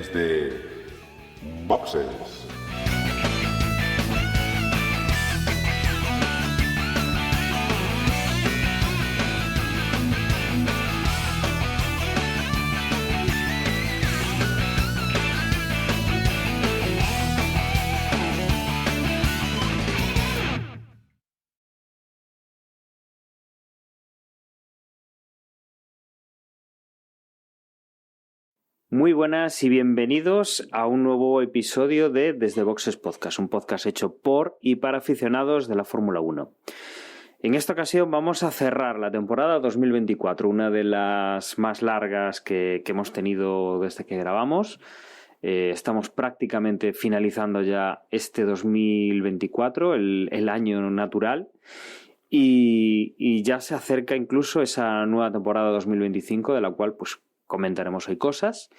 desde Boxes. Muy buenas y bienvenidos a un nuevo episodio de Desde Boxes Podcast, un podcast hecho por y para aficionados de la Fórmula 1. En esta ocasión vamos a cerrar la temporada 2024, una de las más largas que hemos tenido desde que grabamos. Estamos prácticamente finalizando ya este 2024, el año natural, y ya se acerca incluso esa nueva temporada 2025, de la cual pues comentaremos hoy cosas.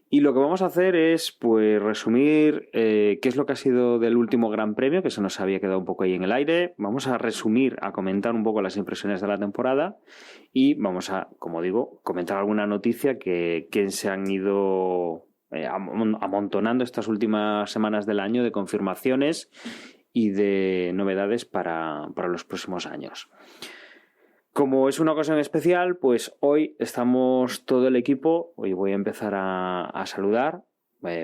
Y lo que vamos a hacer es pues resumir qué es lo que ha sido del último Gran Premio, que se nos había quedado un poco ahí en el aire. Vamos a resumir, a comentar un poco las impresiones de la temporada y vamos a, como digo, comentar alguna noticia que se han ido amontonando estas últimas semanas del año de confirmaciones y de novedades para los próximos años. Como es una ocasión especial, pues hoy estamos todo el equipo. Hoy voy a empezar a saludar.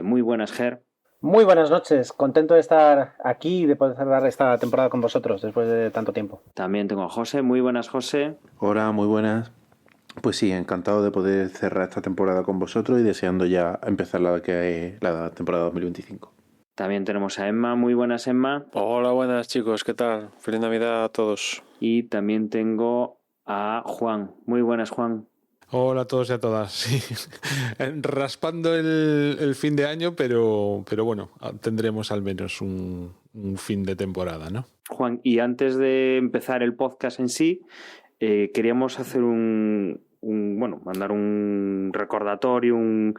Muy buenas, Ger. Muy buenas noches, contento de estar aquí y de poder cerrar esta temporada con vosotros después de tanto tiempo. También tengo a José. Muy buenas, José. Hola, muy buenas. Pues sí, encantado de poder cerrar esta temporada con vosotros y deseando ya empezar la temporada 2025. También tenemos a Emma. Muy buenas, Emma. Hola, buenas chicos, ¿qué tal? Feliz Navidad a todos. Y también tengo a Juan. Muy buenas, Juan. Hola a todos y a todas. Sí. Raspando el fin de año, pero bueno, tendremos al menos un fin de temporada, ¿no? Juan, y antes de empezar el podcast en sí, queríamos hacer mandar un recordatorio, un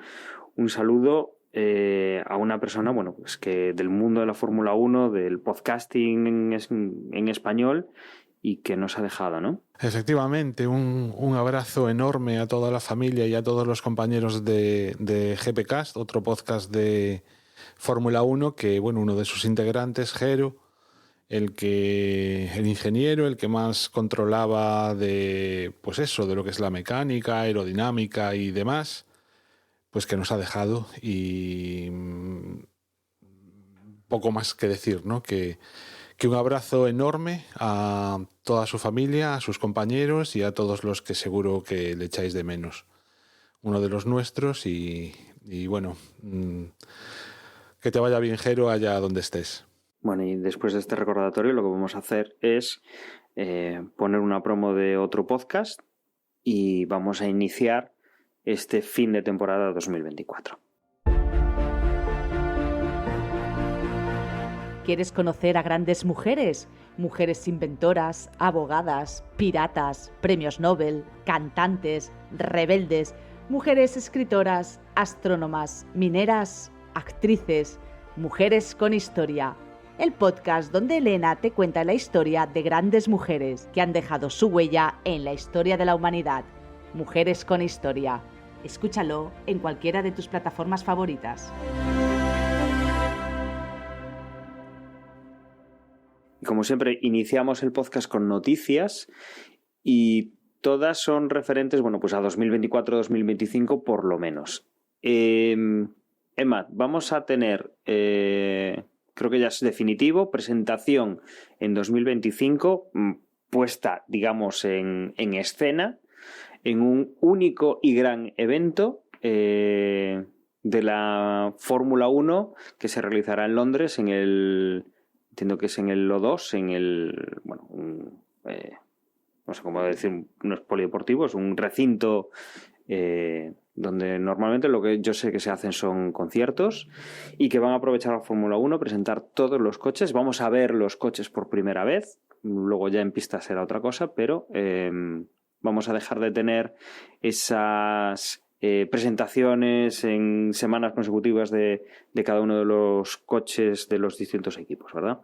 saludo a una persona, pues que del mundo de la Fórmula 1, del podcasting en español, y que nos ha dejado, ¿no? Efectivamente, un abrazo enorme a toda la familia y a todos los compañeros de GPcast, otro podcast de Fórmula 1, que uno de sus integrantes, Jero, el ingeniero, el que más controlaba de lo que es la mecánica, aerodinámica y demás, pues que nos ha dejado, y poco más que decir, ¿no? Que un abrazo enorme a toda su familia, a sus compañeros y a todos los que seguro que le echáis de menos. Uno de los nuestros y bueno, que te vaya bien, Jero, allá donde estés. Bueno, y después de este recordatorio lo que vamos a hacer es poner una promo de otro podcast y vamos a iniciar este fin de temporada 2024. ¿Quieres conocer a grandes mujeres? Mujeres inventoras, abogadas, piratas, premios Nobel, cantantes, rebeldes, mujeres escritoras, astrónomas, mineras, actrices, mujeres con historia. El podcast donde Elena te cuenta la historia de grandes mujeres que han dejado su huella en la historia de la humanidad. Mujeres con historia. Escúchalo en cualquiera de tus plataformas favoritas. Y como siempre, iniciamos el podcast con noticias y todas son referentes, pues a 2024-2025 por lo menos. Emma, vamos a tener, creo que ya es definitivo, presentación en 2025 puesta, digamos, en escena, en un único y gran evento de la Fórmula 1 que se realizará en Londres entiendo que es en el O2, no sé cómo decir, no es polideportivo, es un recinto donde normalmente lo que yo sé que se hacen son conciertos y que van a aprovechar la Fórmula 1, presentar todos los coches. Vamos a ver los coches por primera vez, luego ya en pista será otra cosa, pero vamos a dejar de tener esas presentaciones en semanas consecutivas de cada uno de los coches de los distintos equipos, ¿verdad?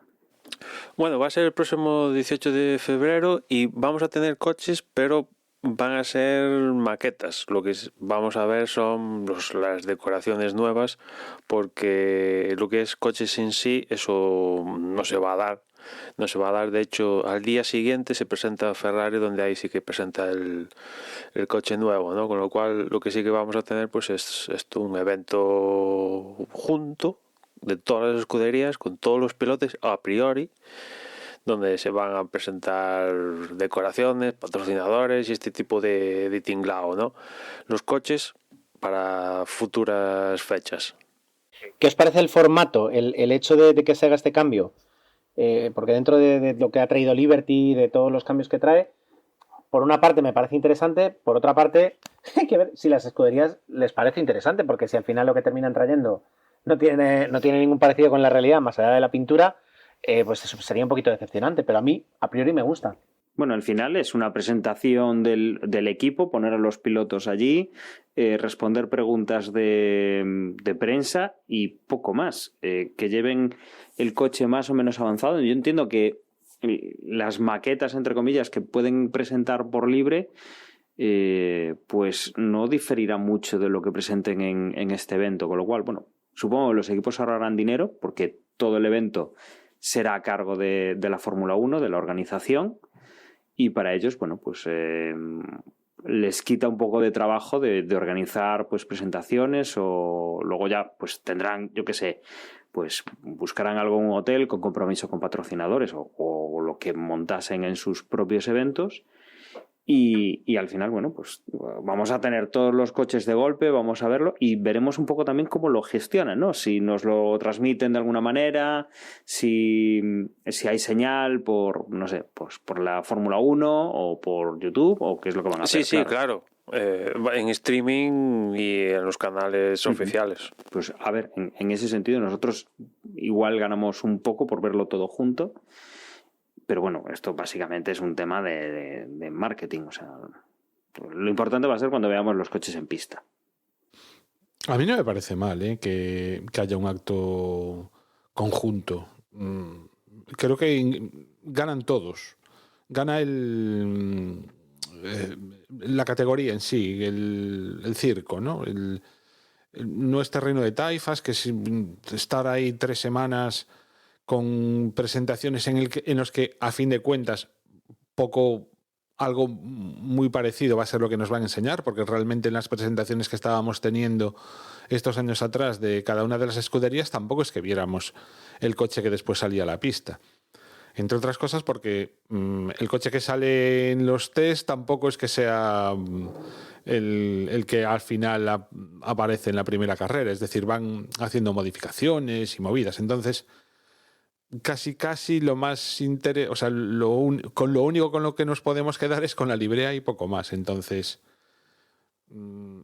Bueno, va a ser el próximo 18 de febrero y vamos a tener coches, pero van a ser maquetas. Lo que vamos a ver son las decoraciones nuevas, porque lo que es coches en sí, eso no se va a dar. No se va a dar. De hecho, al día siguiente se presenta Ferrari, donde ahí sí que presenta el coche nuevo, ¿no? Con lo cual, lo que sí que vamos a tener pues es esto, un evento junto de todas las escuderías, con todos los pilotos a priori, donde se van a presentar decoraciones, patrocinadores y este tipo de tinglao, ¿no? Los coches para futuras fechas. ¿Qué os parece el formato, el hecho de que se haga este cambio? Porque dentro de lo que ha traído Liberty, de todos los cambios que trae, por una parte me parece interesante, por otra parte hay que ver si las escuderías les parece interesante, porque si al final lo que terminan trayendo no tiene ningún parecido con la realidad, más allá de la pintura, pues eso sería un poquito decepcionante, pero a mí, a priori, me gusta. Bueno, al final es una presentación del equipo, poner a los pilotos allí, responder preguntas de prensa y poco más. Que lleven el coche más o menos avanzado. Yo entiendo que las maquetas, entre comillas, que pueden presentar por libre, pues no diferirá mucho de lo que presenten en este evento. Con lo cual, bueno, supongo que los equipos ahorrarán dinero porque todo el evento será a cargo de la Fórmula 1, de la organización. Y para ellos, bueno, pues les quita un poco de trabajo de organizar pues presentaciones, o luego ya pues tendrán, yo qué sé, pues buscarán algún hotel con compromiso con patrocinadores o lo que montasen en sus propios eventos. Y al final, bueno, pues vamos a tener todos los coches de golpe, vamos a verlo y veremos un poco también cómo lo gestionan, ¿no? Si nos lo transmiten de alguna manera, si hay señal por, no sé, pues por la Fórmula 1 o por YouTube, o qué es lo que van a hacer. Sí, claro. En streaming y en los canales oficiales. Pues a ver, en ese sentido nosotros igual ganamos un poco por verlo todo junto. Pero bueno, esto básicamente es un tema de marketing. O sea, lo importante va a ser cuando veamos los coches en pista. A mí no me parece mal que haya un acto conjunto. Creo que ganan todos. Gana la categoría en sí, el circo, ¿no? No es terreno de taifas, que es estar ahí 3 semanas con presentaciones en los que, a fin de cuentas, algo muy parecido va a ser lo que nos van a enseñar, porque realmente en las presentaciones que estábamos teniendo estos años atrás de cada una de las escuderías tampoco es que viéramos el coche que después salía a la pista. Entre otras cosas porque el coche que sale en los test tampoco es que sea el que al final aparece en la primera carrera, es decir, van haciendo modificaciones y movidas. Entonces, casi lo más o sea, con lo único con lo que nos podemos quedar es con la librea y poco más. Entonces,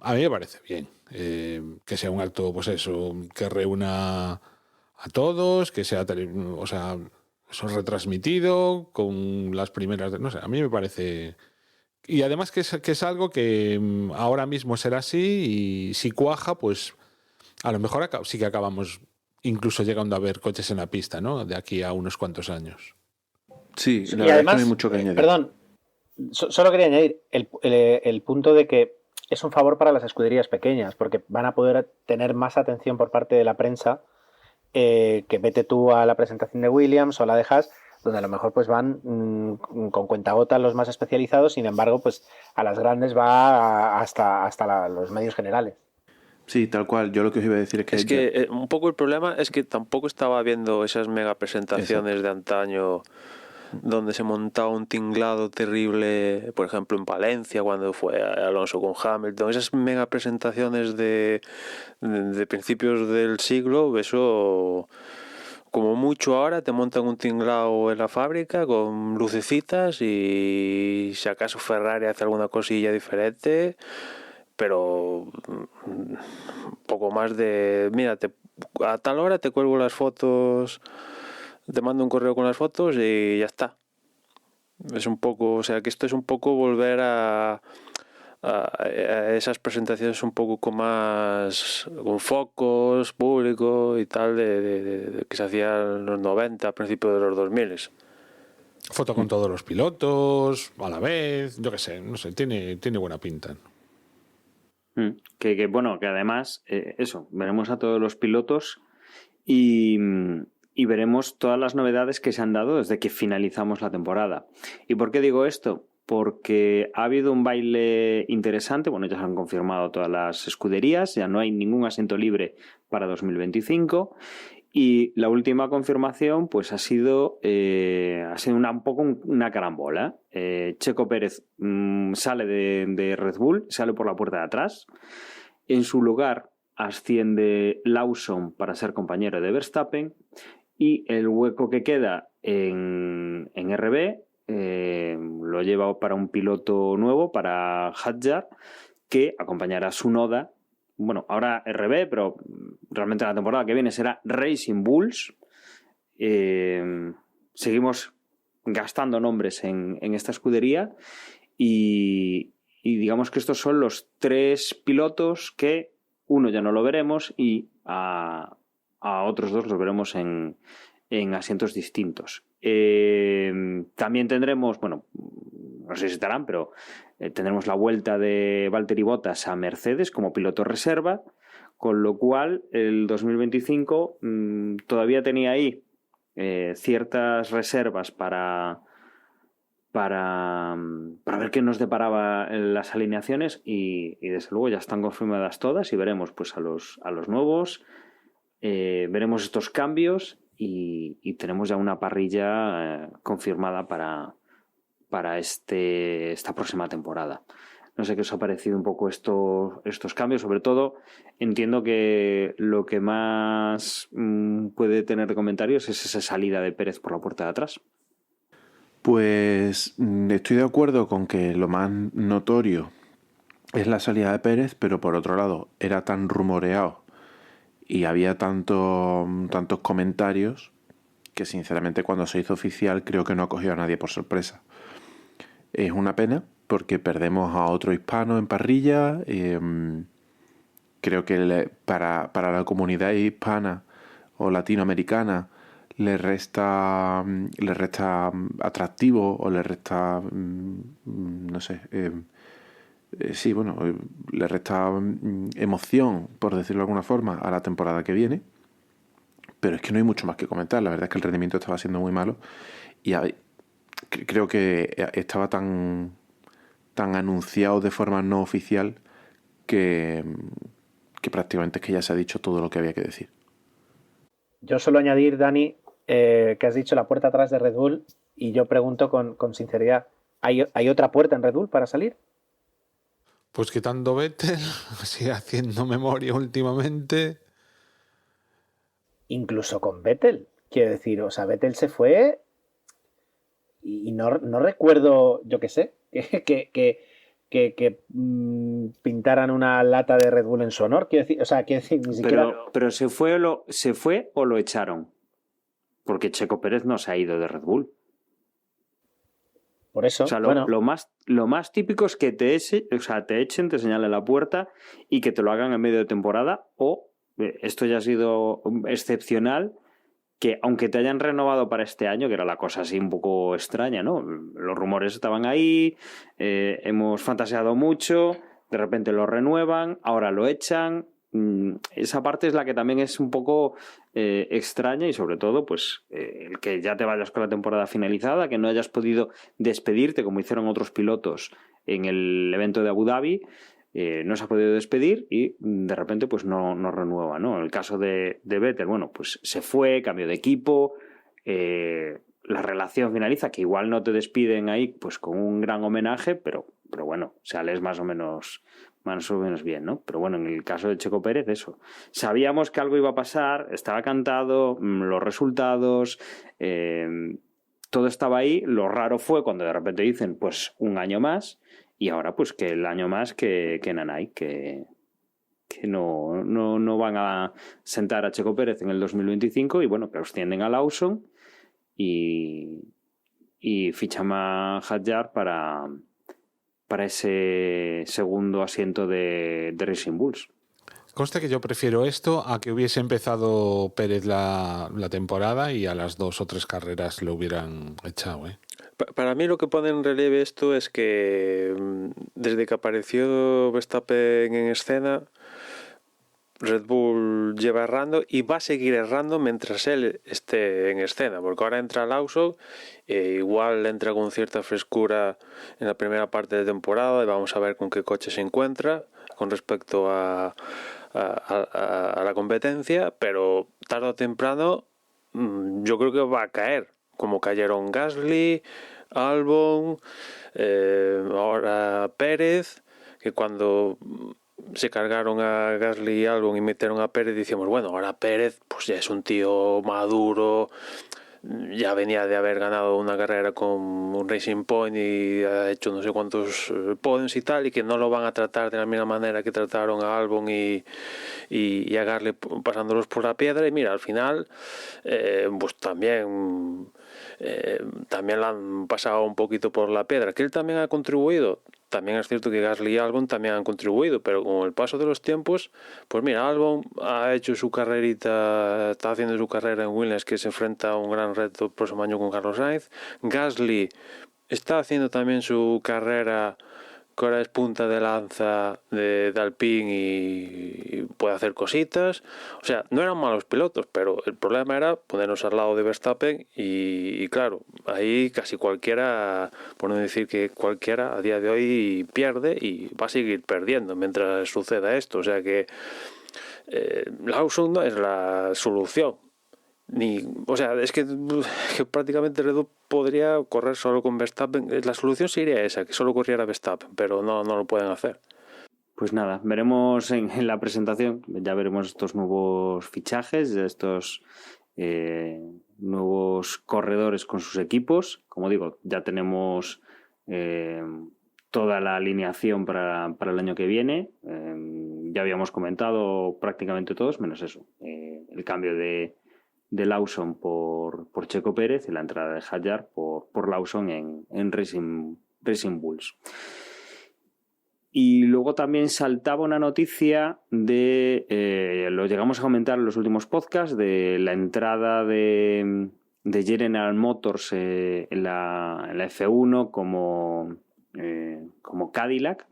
a mí me parece bien que sea un acto, pues eso, que reúna a todos, que sea, o sea, eso retransmitido con las primeras, no sé, a mí me parece. Y además que es algo que ahora mismo será así, y si cuaja, pues a lo mejor sí que acabamos incluso llegando a ver coches en la pista, ¿no? De aquí a unos cuantos años. Sí, la y verdad además, es que no hay mucho que añadir. Perdón, solo quería añadir el punto de que es un favor para las escuderías pequeñas, porque van a poder tener más atención por parte de la prensa, que vete tú a la presentación de Williams o la de Haas, donde a lo mejor pues van con cuentagotas los más especializados, sin embargo, pues a las grandes va hasta los medios generales. Sí, tal cual. Yo lo que os iba a decir es que... un poco el problema es que tampoco estaba viendo esas mega presentaciones de antaño donde se montaba un tinglado terrible, por ejemplo en Valencia cuando fue Alonso con Hamilton, esas mega presentaciones de principios del siglo, eso como mucho ahora te montan un tinglado en la fábrica con lucecitas y si acaso Ferrari hace alguna cosilla diferente, pero poco más de, mira, a tal hora te cuelgo las fotos, te mando un correo con las fotos y ya está. Es un poco, o sea que esto es un poco volver a esas presentaciones un poco con más, con focos, público y tal, de que se hacía en los 90, a principios de los 2000. Foto con todos los pilotos, a la vez, yo qué sé, no sé, tiene buena pinta. Bueno, que además, eso, veremos a todos los pilotos y veremos todas las novedades que se han dado desde que finalizamos la temporada. ¿Y por qué digo esto? Porque ha habido un baile interesante, bueno, ya se han confirmado todas las escuderías, ya no hay ningún asiento libre para 2025 y la última confirmación pues ha sido un poco una carambola. Checo Pérez sale de Red Bull, sale por la puerta de atrás, en su lugar asciende Lawson para ser compañero de Verstappen y el hueco que queda en RB lo lleva para un piloto nuevo, para Hadjar, que acompañará a Tsunoda. Bueno, ahora RB, pero realmente la temporada que viene será Racing Bulls. Seguimos gastando nombres en esta escudería y digamos que estos son los 3 pilotos que uno ya no lo veremos y a otros 2 los veremos en asientos distintos. También tendremos, bueno, no sé si estarán, pero tendremos la vuelta de Valtteri Bottas a Mercedes como piloto reserva, con lo cual el 2025 todavía tenía ahí ciertas reservas para ver qué nos deparaba en las alineaciones y desde luego ya están confirmadas todas y veremos pues a los nuevos, veremos estos cambios y tenemos ya una parrilla confirmada para esta próxima temporada. No sé qué os ha parecido un poco estos cambios. Sobre todo, entiendo que lo que más puede tener de comentarios es esa salida de Pérez por la puerta de atrás. Pues estoy de acuerdo con que lo más notorio es la salida de Pérez, pero por otro lado era tan rumoreado y había tantos comentarios que sinceramente cuando se hizo oficial creo que no ha cogido a nadie por sorpresa. Es una pena porque perdemos a otro hispano en parrilla. Creo que para la comunidad hispana o latinoamericana le resta atractivo o le resta, no sé, sí, bueno, le resta emoción, por decirlo de alguna forma, a la temporada que viene. Pero es que no hay mucho más que comentar. La verdad es que el rendimiento estaba siendo muy malo y creo que estaba tan anunciado de forma no oficial que prácticamente es que ya se ha dicho todo lo que había que decir. Yo suelo añadir, Dani, que has dicho la puerta atrás de Red Bull y yo pregunto con sinceridad, ¿hay otra puerta en Red Bull para salir? Pues quitando Vettel, así haciendo memoria últimamente. Incluso con Vettel, quiero decir, o sea, Vettel se fue y no recuerdo, yo qué sé, que pintaran una lata de Red Bull en su honor, quiero decir, ni siquiera... Pero ¿se fue o lo echaron? Porque Checo Pérez no se ha ido de Red Bull. Por eso, o sea, bueno. lo más típico es que te echen, te señalen la puerta y que te lo hagan en medio de temporada, o esto ya ha sido excepcional, que aunque te hayan renovado para este año, que era la cosa así un poco extraña, ¿no? Los rumores estaban ahí, hemos fantaseado mucho, de repente lo renuevan, ahora lo echan. Esa parte es la que también es un poco extraña y sobre todo pues el que ya te vayas con la temporada finalizada, que no hayas podido despedirte como hicieron otros pilotos en el evento de Abu Dhabi, no se ha podido despedir y de repente pues no renueva, ¿no? En el caso de Vettel, bueno, pues se fue, cambió de equipo, la relación finaliza, que igual no te despiden ahí pues con un gran homenaje, pero bueno, sales más o menos bien, ¿no? Pero bueno, en el caso de Checo Pérez, eso. Sabíamos que algo iba a pasar, estaba cantado, los resultados, todo estaba ahí. Lo raro fue cuando de repente dicen, pues un año más, y ahora pues que el año más que Nanay, que no van a sentar a Checo Pérez en el 2025 y bueno, que ascienden a Lawson y fichan a Hadjar para ese segundo asiento de Racing Bulls. Conste que yo prefiero esto a que hubiese empezado Pérez la temporada y a las 2 o 3 carreras lo hubieran echado, ¿eh? Para mí lo que pone en relieve esto es que desde que apareció Verstappen en escena, Red Bull lleva errando y va a seguir errando mientras él esté en escena, porque ahora entra Lawson, igual entra con cierta frescura en la primera parte de temporada y vamos a ver con qué coche se encuentra con respecto a la competencia, pero tarde o temprano yo creo que va a caer, como cayeron Gasly, Albon, ahora Pérez, que cuando se cargaron a Gasly y Albon y metieron a Pérez, decíamos, bueno, ahora Pérez pues ya es un tío maduro, ya venía de haber ganado una carrera con un Racing Point y ha hecho no sé cuántos podiums y tal, y que no lo van a tratar de la misma manera que trataron a Albon y a Gasly pasándolos por la piedra. Y mira, al final pues también la han pasado un poquito por la piedra, que él también ha contribuido. También es cierto que Gasly y Albon también han contribuido, pero con el paso de los tiempos, pues mira, Albon ha hecho su carrerita, está haciendo su carrera en Williams, que se enfrenta a un gran reto el próximo año con Carlos Sainz. Gasly está haciendo también su carrera, que ahora es punta de lanza de Alpine y puede hacer cositas. O sea, no eran malos pilotos, pero el problema era ponernos al lado de Verstappen y claro, ahí casi cualquiera, por no decir que cualquiera, a día de hoy pierde y va a seguir perdiendo mientras suceda esto. O sea que Lawson no es la solución. O sea, es que prácticamente Red Bull podría correr solo con Verstappen. La solución sería esa, que solo corriera Verstappen, pero no lo pueden hacer. Pues nada, veremos en la presentación, ya veremos estos nuevos fichajes, estos nuevos corredores con sus equipos. Como digo, ya tenemos toda la alineación para el año que viene. Ya habíamos comentado prácticamente todos, menos eso, el cambio de Lawson por Checo Pérez y la entrada de Hadjar por Lawson en Racing Bulls. Y luego también saltaba una noticia lo llegamos a comentar en los últimos podcasts, de la entrada de General Motors en la F1 como Cadillac,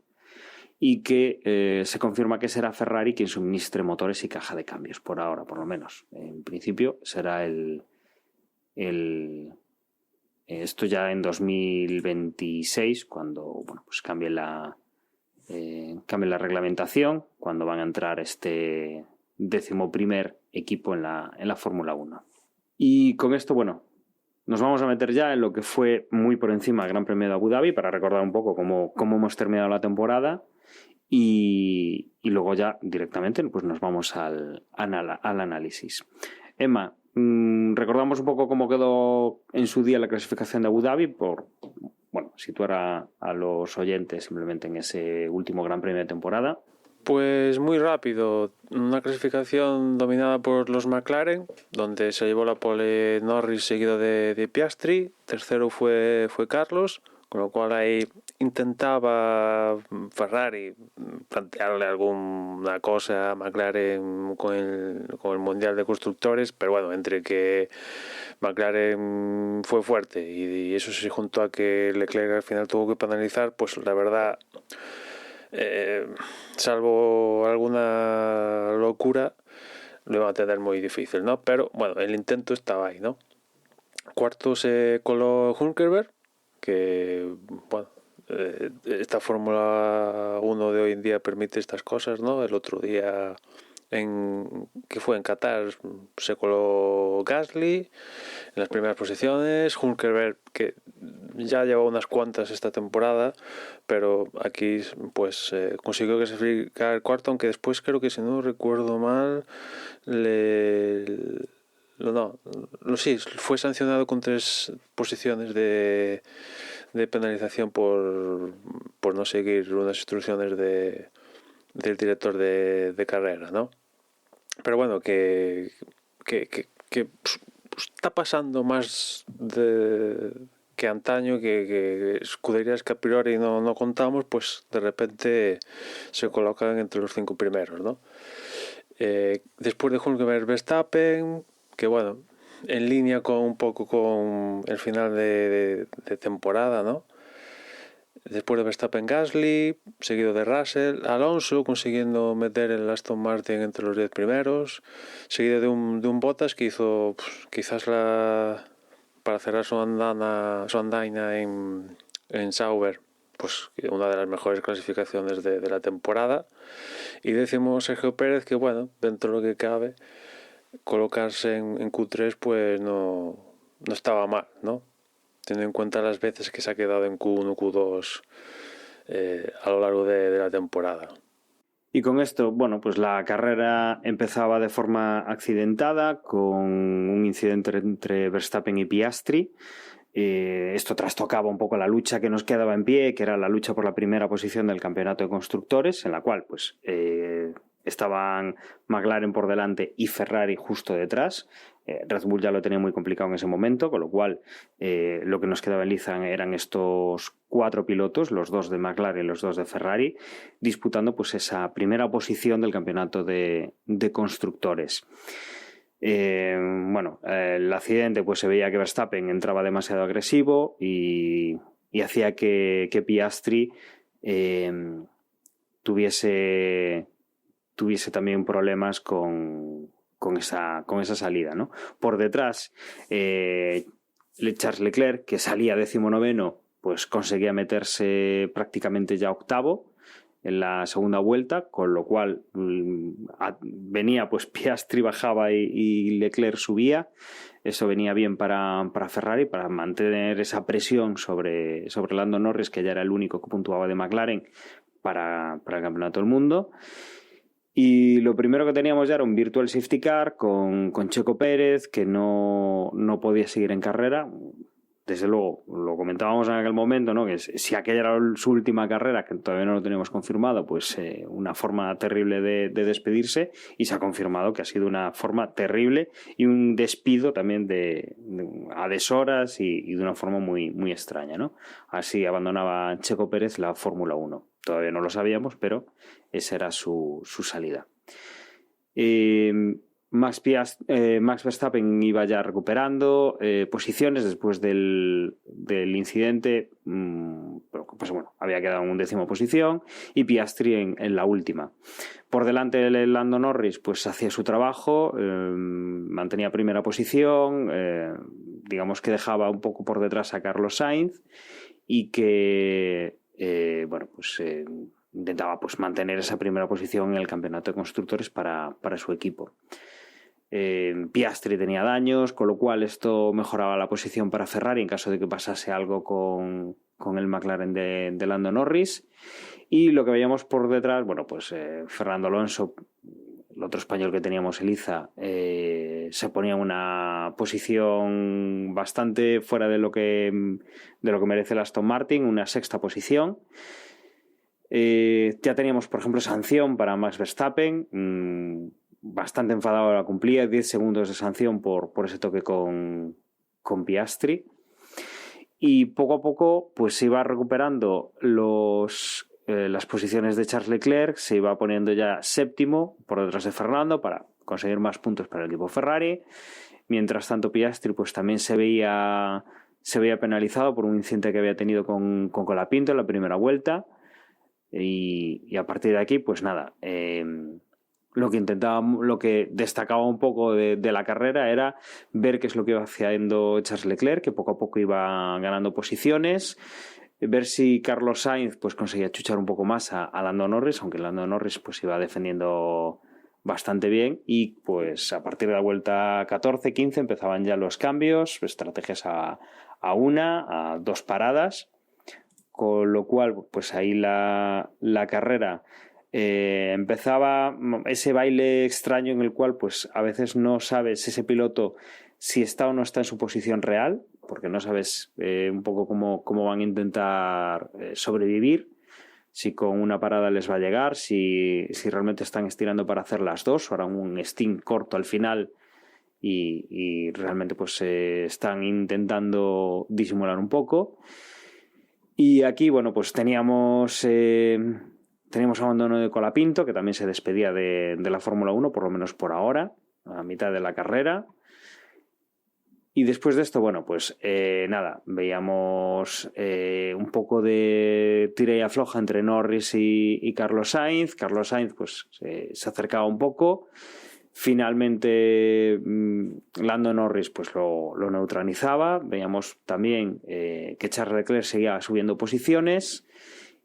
y que se confirma que será Ferrari quien suministre motores y caja de cambios, por ahora, por lo menos. En principio será esto ya en 2026, cuando pues cambie la reglamentación, cuando van a entrar este 11º equipo en la Fórmula 1. Y con esto, bueno, nos vamos a meter ya en lo que fue muy por encima el Gran Premio de Abu Dhabi, para recordar un poco cómo hemos terminado la temporada. Y luego ya directamente pues nos vamos al análisis. Emma, recordamos un poco cómo quedó en su día la clasificación de Abu Dhabi, por situar a los oyentes simplemente en ese último Gran Premio de temporada. Pues muy rápido, una clasificación dominada por los McLaren, donde se llevó la pole Norris seguido de Piastri, tercero fue Carlos, con lo cual ahí intentaba Ferrari plantearle alguna cosa a McLaren con el Mundial de Constructores, pero bueno, entre que McLaren fue fuerte y eso se juntó a que Leclerc al final tuvo que penalizar, pues la verdad, salvo alguna locura, lo iba a tener muy difícil, ¿no? Pero bueno, el intento estaba ahí, ¿no? Cuarto se coló Hülkenberg, que bueno, esta Fórmula 1 de hoy en día permite estas cosas, ¿no? El otro día que fue en Qatar se coló Gasly en las primeras posiciones, Hülkenberg, que ya lleva unas cuantas esta temporada, pero aquí pues consiguió clasificar cuarto, aunque después creo que, si no recuerdo mal, sí, fue sancionado con 3 posiciones de penalización por no seguir unas instrucciones del director de carrera, ¿no? Pero bueno, que está pasando más que antaño, que escuderías que a priori no contamos, pues de repente se colocan entre los 5 primeros, ¿no? Después de Hülkenberg, Verstappen, que bueno, en línea con un poco con el final de temporada, ¿no? Después de Verstappen, Gasly, seguido de Russell, Alonso consiguiendo meter el Aston Martin entre los 10 primeros, seguido de un Bottas que hizo quizás para cerrar su andaina en Sauber, pues una de las mejores clasificaciones de la temporada. Y 10º Sergio Pérez, que bueno, dentro de lo que cabe, colocarse en Q3 pues no estaba mal, ¿no? Teniendo en cuenta las veces que se ha quedado en Q1, Q2 a lo largo de la temporada. Y con esto, bueno, pues la carrera empezaba de forma accidentada con un incidente entre Verstappen y Piastri. Esto trastocaba un poco la lucha que nos quedaba en pie, que era la lucha por la primera posición del campeonato de constructores, en la cual pues estaban McLaren por delante y Ferrari justo detrás. Red Bull ya lo tenía muy complicado en ese momento, con lo cual lo que nos quedaba en liza eran estos 4 pilotos, los 2 de McLaren y los 2 de Ferrari, disputando pues esa primera posición del campeonato de constructores. El accidente pues se veía que Verstappen entraba demasiado agresivo y hacía que Piastri tuviese también problemas con esa salida, ¿no? Por detrás, Charles Leclerc, que salía 19º, pues conseguía meterse prácticamente ya 8º en la segunda vuelta, con lo cual venía, pues Piastri bajaba y Leclerc subía. Eso venía bien para Ferrari, para mantener esa presión sobre Lando Norris, que ya era el único que puntuaba de McLaren para el Campeonato del Mundo. Y lo primero que teníamos ya era un virtual safety car con Checo Pérez, que no podía seguir en carrera. Desde luego, lo comentábamos en aquel momento, ¿no? Que si aquella era su última carrera, que todavía no lo teníamos confirmado, pues una forma terrible de despedirse, y se ha confirmado que ha sido una forma terrible y un despido también a deshoras y de una forma muy, muy extraña, ¿no? Así abandonaba Checo Pérez la Fórmula 1. Todavía no lo sabíamos, pero esa era su salida. Max Verstappen iba ya recuperando posiciones después del incidente, pues bueno, había quedado en 10ª posición, y Piastri en la última. Por delante de Lando Norris pues hacía su trabajo, mantenía primera posición, digamos que dejaba un poco por detrás a Carlos Sainz, y que intentaba pues mantener esa primera posición en el campeonato de constructores para su equipo. Piastri tenía daños, con lo cual esto mejoraba la posición para Ferrari en caso de que pasase algo con el McLaren de Lando Norris. Y lo que veíamos por detrás, bueno, pues Fernando Alonso, el otro español que teníamos, Eliza, se ponía en una posición bastante fuera de lo que merece el Aston Martin, una 6ª posición. Ya teníamos, por ejemplo, sanción para Max Verstappen, bastante enfadado la cumplía, 10 segundos de sanción por ese toque con Piastri. Y poco a poco pues se iba recuperando las posiciones de Charles Leclerc, se iba poniendo ya 7º por detrás de Fernando para conseguir más puntos para el equipo Ferrari. Mientras tanto, Piastri pues también se veía penalizado por un incidente que había tenido con Colapinto en la primera vuelta, y a partir de aquí pues nada, lo que destacaba un poco de la carrera era ver qué es lo que iba haciendo Charles Leclerc, que poco a poco iba ganando posiciones, ver si Carlos Sainz pues conseguía chuchar un poco más a Lando Norris, aunque Lando Norris pues iba defendiendo bastante bien. Y pues a partir de la vuelta 14-15 empezaban ya los cambios, estrategias a 2 paradas, con lo cual pues ahí la carrera empezaba ese baile extraño en el cual pues a veces no sabes ese piloto si está o no está en su posición real, porque no sabes un poco cómo van a intentar sobrevivir, si con una parada les va a llegar, si realmente están estirando para hacer las 2 o harán un stint corto al final y realmente pues están intentando disimular un poco. Y aquí, bueno, pues teníamos abandono de Colapinto, que también se despedía de la Fórmula 1, por lo menos por ahora, a mitad de la carrera. Y después de esto, bueno, pues nada, veíamos un poco de tira y afloja entre Norris y Carlos Sainz. Carlos Sainz pues se acercaba un poco. Finalmente Lando Norris pues lo neutralizaba. Veíamos también que Charles Leclerc seguía subiendo posiciones,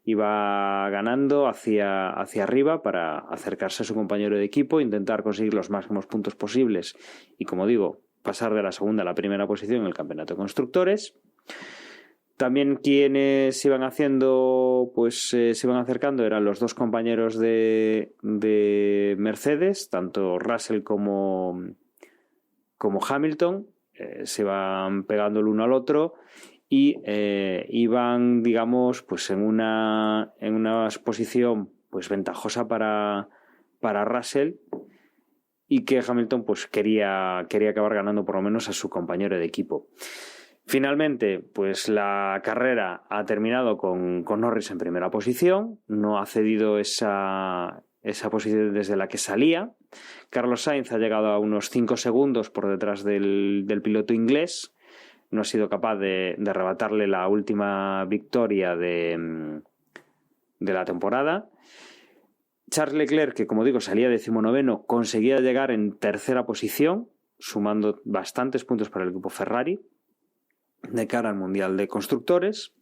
iba ganando hacia arriba para acercarse a su compañero de equipo, intentar conseguir los máximos puntos posibles y, como digo, pasar de la segunda a la primera posición en el campeonato de constructores. También quienes iban haciendo, pues se iban acercando eran los dos compañeros de Mercedes, tanto Russell como Hamilton, se iban pegando el uno al otro y iban, digamos, pues en una posición pues ventajosa para Russell, y que Hamilton pues quería acabar ganando por lo menos a su compañero de equipo. Finalmente, pues la carrera ha terminado con Norris en primera posición, no ha cedido esa posición desde la que salía. Carlos Sainz ha llegado a unos 5 segundos por detrás del piloto inglés, no ha sido capaz de arrebatarle la última victoria de la temporada. Charles Leclerc, que como digo salía 19º, conseguía llegar en tercera posición, sumando bastantes puntos para el equipo Ferrari de cara al Mundial de Constructores.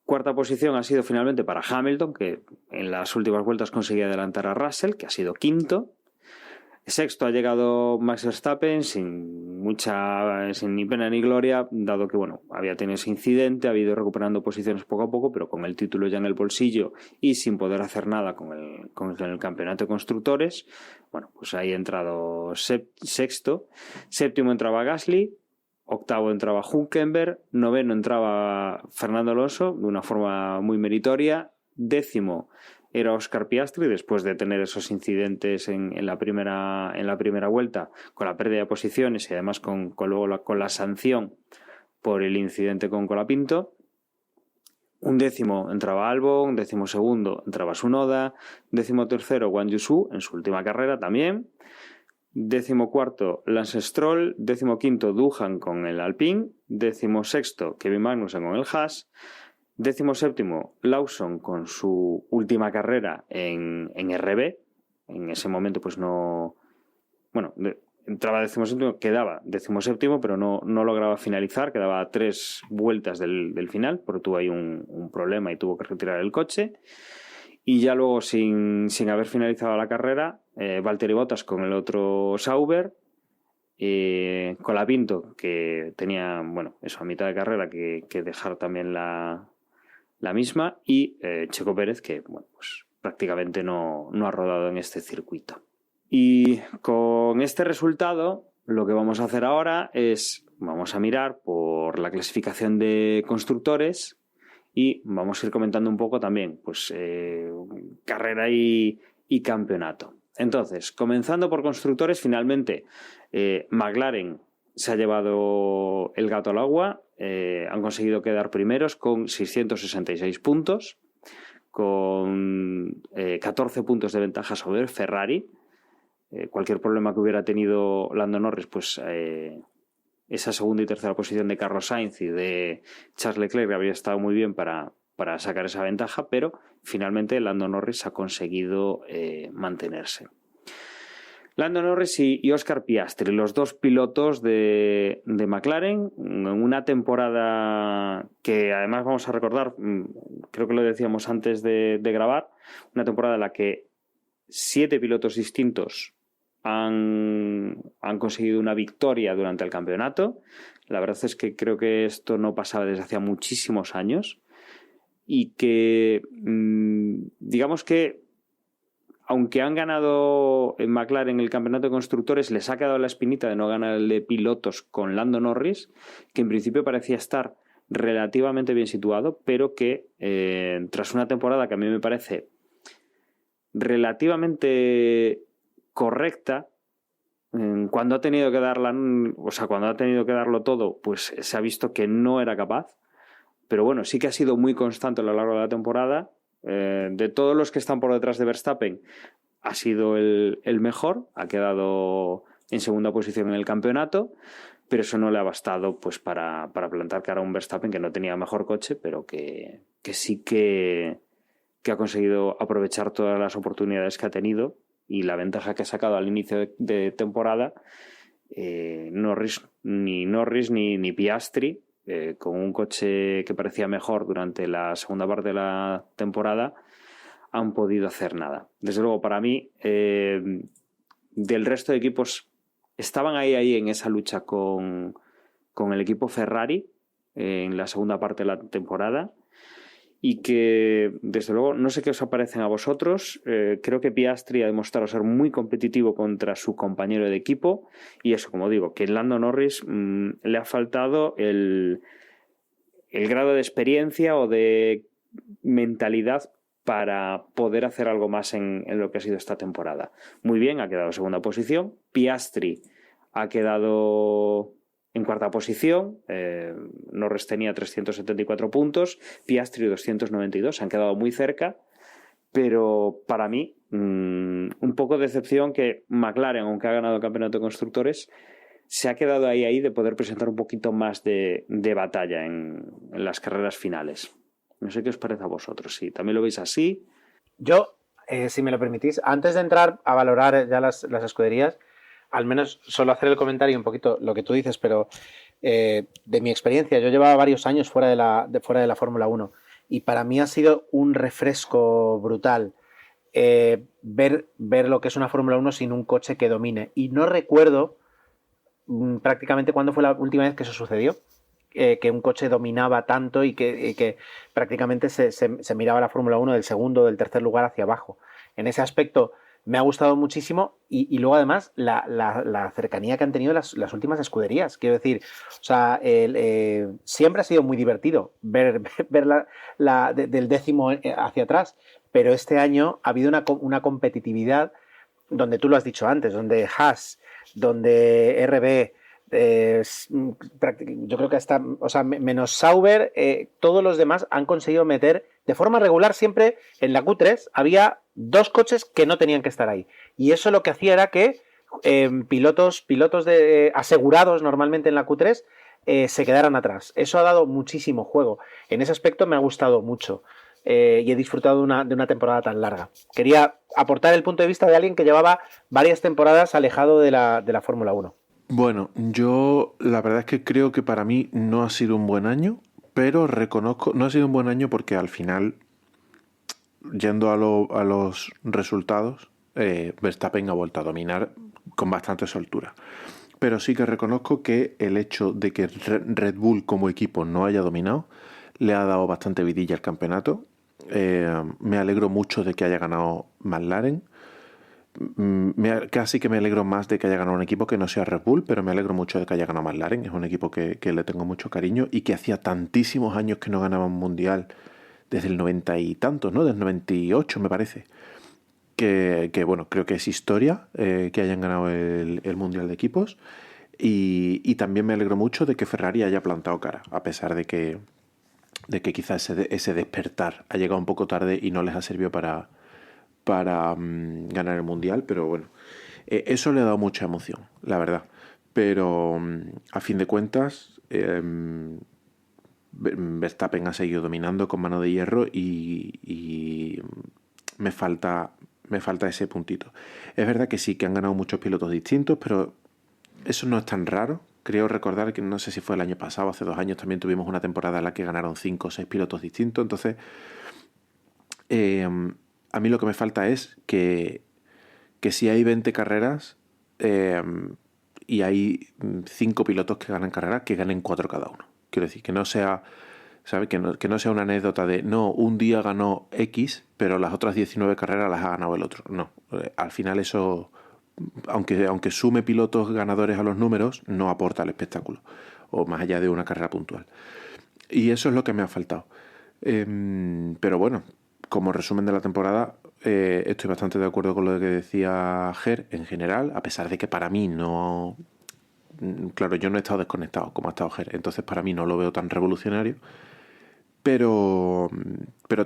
Cuarta posición ha sido finalmente para Hamilton, que en las últimas vueltas conseguía adelantar a Russell, que ha sido quinto. Sexto ha llegado Max Verstappen sin ni pena ni gloria, dado que bueno, había tenido ese incidente, ha ido recuperando posiciones poco a poco, pero con el título ya en el bolsillo y sin poder hacer nada con el campeonato de constructores. Bueno, pues ahí ha entrado sexto. Séptimo entraba Gasly, octavo entraba Hülkenberg, noveno entraba Fernando Alonso de una forma muy meritoria, décimo era Oscar Piastri, después de tener esos incidentes en la primera vuelta, con la pérdida de posiciones y además con la sanción por el incidente con Colapinto. Un décimo entraba Albon, décimo segundo entraba Tsunoda, décimo tercero Guan Yu Zhou en su última carrera también, décimo cuarto Lance Stroll, décimo quinto Doohan con el Alpine, décimo sexto Kevin Magnussen con el Haas, 17º Lawson con su última carrera en RB. En ese momento pues no... Bueno, entraba 17º, quedaba 17º, pero no lograba finalizar, quedaba a 3 vueltas del final, porque tuvo ahí un problema y tuvo que retirar el coche. Y ya luego, sin haber finalizado la carrera, Valtteri Bottas con el otro Sauber, Colapinto, que tenía, bueno, eso a mitad de carrera que dejar también la misma, y Checo Pérez, que bueno, pues prácticamente no ha rodado en este circuito. Y con este resultado lo que vamos a hacer ahora es vamos a mirar por la clasificación de constructores y vamos a ir comentando un poco también pues carrera y campeonato. Entonces, comenzando por constructores, finalmente McLaren se ha llevado el gato al agua. Han conseguido quedar primeros con 666 puntos, con 14 puntos de ventaja sobre Ferrari. Cualquier problema que hubiera tenido Lando Norris, pues esa segunda y tercera posición de Carlos Sainz y de Charles Leclerc habría estado muy bien para sacar esa ventaja, pero finalmente Lando Norris ha conseguido mantenerse. Lando Norris y Oscar Piastri, los dos pilotos de McLaren, en una temporada que además vamos a recordar, creo que lo decíamos antes de grabar, una temporada en la que 7 pilotos distintos han conseguido una victoria durante el campeonato. La verdad es que creo que esto no pasaba desde hacía muchísimos años y que digamos que aunque han ganado en McLaren el campeonato de constructores, les ha quedado la espinita de no ganar el de pilotos con Lando Norris, que en principio parecía estar relativamente bien situado, pero que tras una temporada que a mí me parece relativamente correcta, cuando ha tenido que darlo todo, pues se ha visto que no era capaz. Pero bueno, sí que ha sido muy constante a lo largo de la temporada. De todos los que están por detrás de Verstappen, ha sido el mejor, ha quedado en segunda posición en el campeonato. pero eso no le ha bastado pues para plantar cara a un Verstappen que no tenía mejor coche, pero que sí que ha conseguido aprovechar todas las oportunidades que ha tenido y la ventaja que ha sacado al inicio de temporada. Norris ni Piastri, con un coche que parecía mejor durante la segunda parte de la temporada, han podido hacer nada. Desde luego, para mí, del resto de equipos estaban ahí en esa lucha con el equipo Ferrari en la segunda parte de la temporada, y que desde luego no sé qué os aparecen a vosotros. Creo que Piastri ha demostrado ser muy competitivo contra su compañero de equipo, y eso, como digo, que en Lando Norris le ha faltado el grado de experiencia o de mentalidad para poder hacer algo más en lo que ha sido esta temporada. Muy bien, ha quedado en segunda posición. Piastri ha quedado en cuarta posición. Norris tenía 374 puntos, Piastri 292, han quedado muy cerca, pero para mí un poco de decepción que McLaren, aunque ha ganado el campeonato de constructores, se ha quedado ahí de poder presentar un poquito más de batalla en las carreras finales. No sé qué os parece a vosotros, si también lo veis así. Yo, si me lo permitís, antes de entrar a valorar ya las escuderías, al menos solo hacer el comentario un poquito lo que tú dices, pero de mi experiencia, yo llevaba varios años fuera de la Fórmula 1 y para mí ha sido un refresco brutal ver lo que es una Fórmula 1 sin un coche que domine. Y no recuerdo prácticamente cuándo fue la última vez que eso sucedió, que un coche dominaba tanto y que prácticamente se miraba la Fórmula 1 del segundo o del tercer lugar hacia abajo. En ese aspecto me ha gustado muchísimo, y luego además la cercanía que han tenido las últimas escuderías. Quiero decir, o sea, siempre ha sido muy divertido ver del décimo hacia atrás, pero este año ha habido una competitividad donde tú lo has dicho antes, donde Haas, donde RB, yo creo que hasta, o sea, menos Sauber, todos los demás han conseguido meter de forma regular. Siempre en la Q3 había dos coches que no tenían que estar ahí, y eso lo que hacía era que pilotos asegurados normalmente en la Q3 se quedaran atrás. Eso ha dado muchísimo juego. En ese aspecto me ha gustado mucho, y he disfrutado de una temporada tan larga. Quería aportar el punto de vista de alguien que llevaba varias temporadas alejado de la Fórmula 1. Bueno, yo la verdad es que creo que para mí no ha sido un buen año, pero reconozco, no ha sido un buen año porque al final, yendo a los resultados, Verstappen ha vuelto a dominar con bastante soltura. Pero sí que reconozco que el hecho de que Red Bull como equipo no haya dominado le ha dado bastante vidilla al campeonato. Me alegro mucho de que haya ganado McLaren. Casi que me alegro más de que haya ganado un equipo que no sea Red Bull, pero me alegro mucho de que haya ganado McLaren. Es un equipo que le tengo mucho cariño y que hacía tantísimos años que no ganaba un mundial, desde el 90 y tantos, ¿no? Desde el 98 me parece. Que bueno, creo que es historia que hayan ganado el mundial de equipos. Y también me alegro mucho de que Ferrari haya plantado cara, a pesar de que quizás ese despertar ha llegado un poco tarde y no les ha servido para ganar el mundial, pero bueno, eso le ha dado mucha emoción, la verdad. Pero a fin de cuentas, Verstappen ha seguido dominando con mano de hierro y me falta ese puntito. Es verdad que sí, que han ganado muchos pilotos distintos, pero eso no es tan raro. Creo recordar que no sé si fue el año pasado, hace 2 años también tuvimos una temporada en la que ganaron 5 o 6 pilotos distintos. Entonces, a mí lo que me falta es que si hay 20 carreras y hay 5 pilotos que ganan carreras, que ganen 4 cada uno. Quiero decir, que no sea, ¿sabe? Que no sea una anécdota de, no, un día ganó X, pero las otras 19 carreras las ha ganado el otro. No, al final eso, aunque sume pilotos ganadores a los números, no aporta al espectáculo, o más allá de una carrera puntual. Y eso es lo que me ha faltado. Pero bueno, como resumen de la temporada, estoy bastante de acuerdo con lo que decía Ger en general, a pesar de que para mí no... Claro, yo no he estado desconectado como ha estado Ger, entonces para mí no lo veo tan revolucionario, pero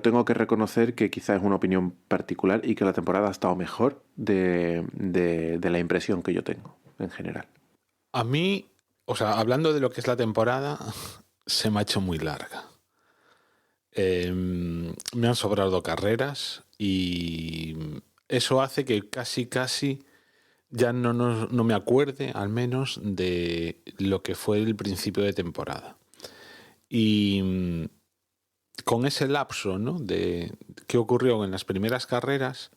tengo que reconocer que quizás es una opinión particular y que la temporada ha estado mejor de la impresión que yo tengo en general. A mí o sea, hablando de lo que es la temporada, se me ha hecho muy larga. Me han sobrado carreras y eso hace que casi ya no me acuerde, al menos, de lo que fue el principio de temporada. Y con ese lapso, ¿no?, de qué ocurrió en las primeras carreras,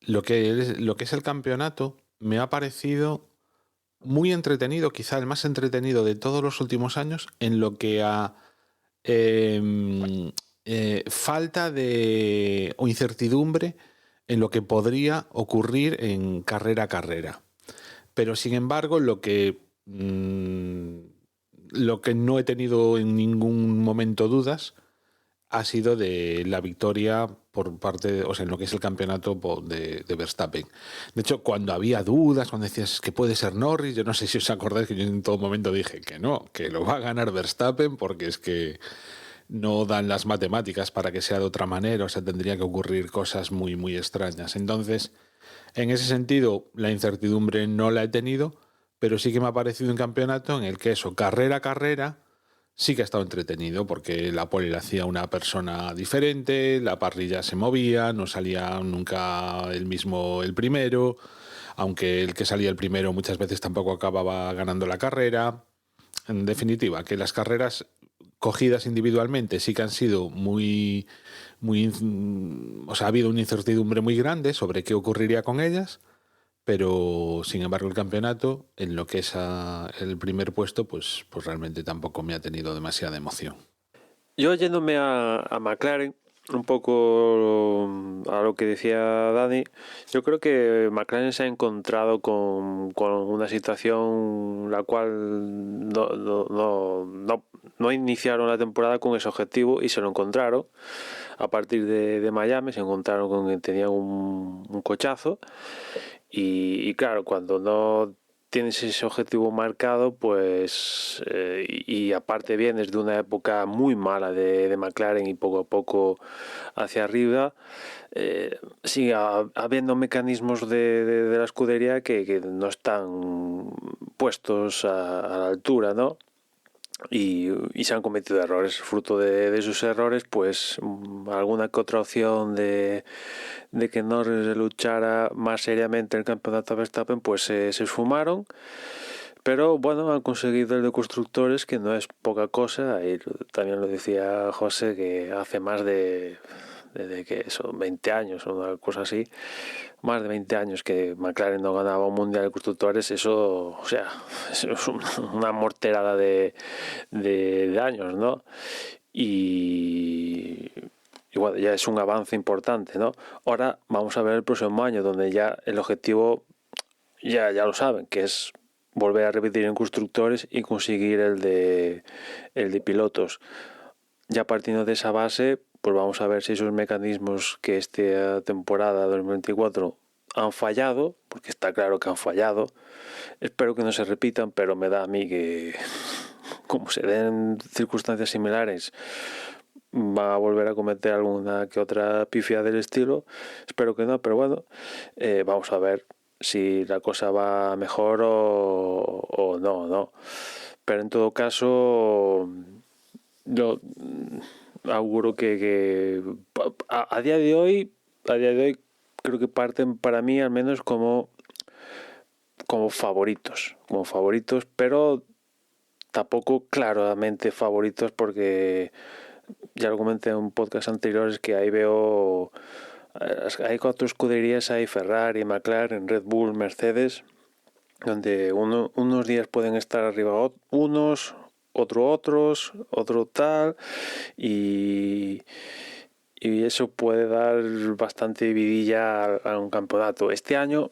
lo que es el campeonato me ha parecido muy entretenido, quizá el más entretenido de todos los últimos años, en lo que a falta de o incertidumbre en lo que podría ocurrir en carrera a carrera. Pero sin embargo, lo que no he tenido en ningún momento dudas ha sido de la victoria por parte, o sea, en lo que es el campeonato de Verstappen. De hecho, cuando había dudas, cuando decías que puede ser Norris, yo no sé si os acordáis que yo en todo momento dije que no, que lo va a ganar Verstappen porque es que no dan las matemáticas para que sea de otra manera, o sea, tendría que ocurrir cosas muy, muy extrañas. Entonces, en ese sentido, la incertidumbre no la he tenido, pero sí que me ha parecido un campeonato en el que eso, carrera a carrera, sí que ha estado entretenido, porque la pole la hacía una persona diferente, la parrilla se movía, no salía nunca el primero, aunque el que salía el primero muchas veces tampoco acababa ganando la carrera. En definitiva, que las carreras cogidas individualmente sí que han sido muy, o sea, ha habido una incertidumbre muy grande sobre qué ocurriría con ellas, pero sin embargo el campeonato, en lo que es el primer puesto, pues realmente tampoco me ha tenido demasiada emoción. Yo yéndome a McLaren, un poco a lo que decía Dani, yo creo que McLaren se ha encontrado con una situación la cual no iniciaron la temporada con ese objetivo y se lo encontraron. A partir de Miami se encontraron con que tenían un cochazo y claro, cuando no tienes ese objetivo marcado, pues y aparte vienes de una época muy mala de McLaren y poco a poco hacia arriba, sigue habiendo mecanismos de la escudería que no están puestos a la altura, ¿no? Y se han cometido errores. Fruto de esos errores, pues alguna que otra opción de que Norris luchara más seriamente el campeonato a Verstappen, pues se esfumaron. Pero bueno, han conseguido el de constructores, que no es poca cosa. Y también lo decía José, que hace más de que son 20 años o una cosa así, más de 20 años que McLaren no ganaba un mundial de constructores. Eso, o sea, es una morterada de años, ¿no? Y bueno, ya es un avance importante, ¿no? Ahora vamos a ver el próximo año, donde ya el objetivo ya lo saben, que es volver a repetir en constructores y conseguir el de pilotos. Ya partiendo de esa base, pues vamos a ver si esos mecanismos que esta temporada 2024 han fallado, porque está claro que han fallado. Espero que no se repitan, pero me da a mí que, como se den circunstancias similares, va a volver a cometer alguna que otra pifia del estilo. Espero que no, pero bueno, vamos a ver si la cosa va mejor o no. Pero en todo caso, yo auguro que a día de hoy creo que parten, para mí al menos, como favoritos, pero tampoco claramente favoritos, porque ya lo comenté en un podcast anteriores que ahí veo, hay 4 escuderías, hay Ferrari, McLaren, Red Bull, Mercedes, donde unos días pueden estar arriba unos, otro tal, y eso puede dar bastante vidilla a un campeonato. Este año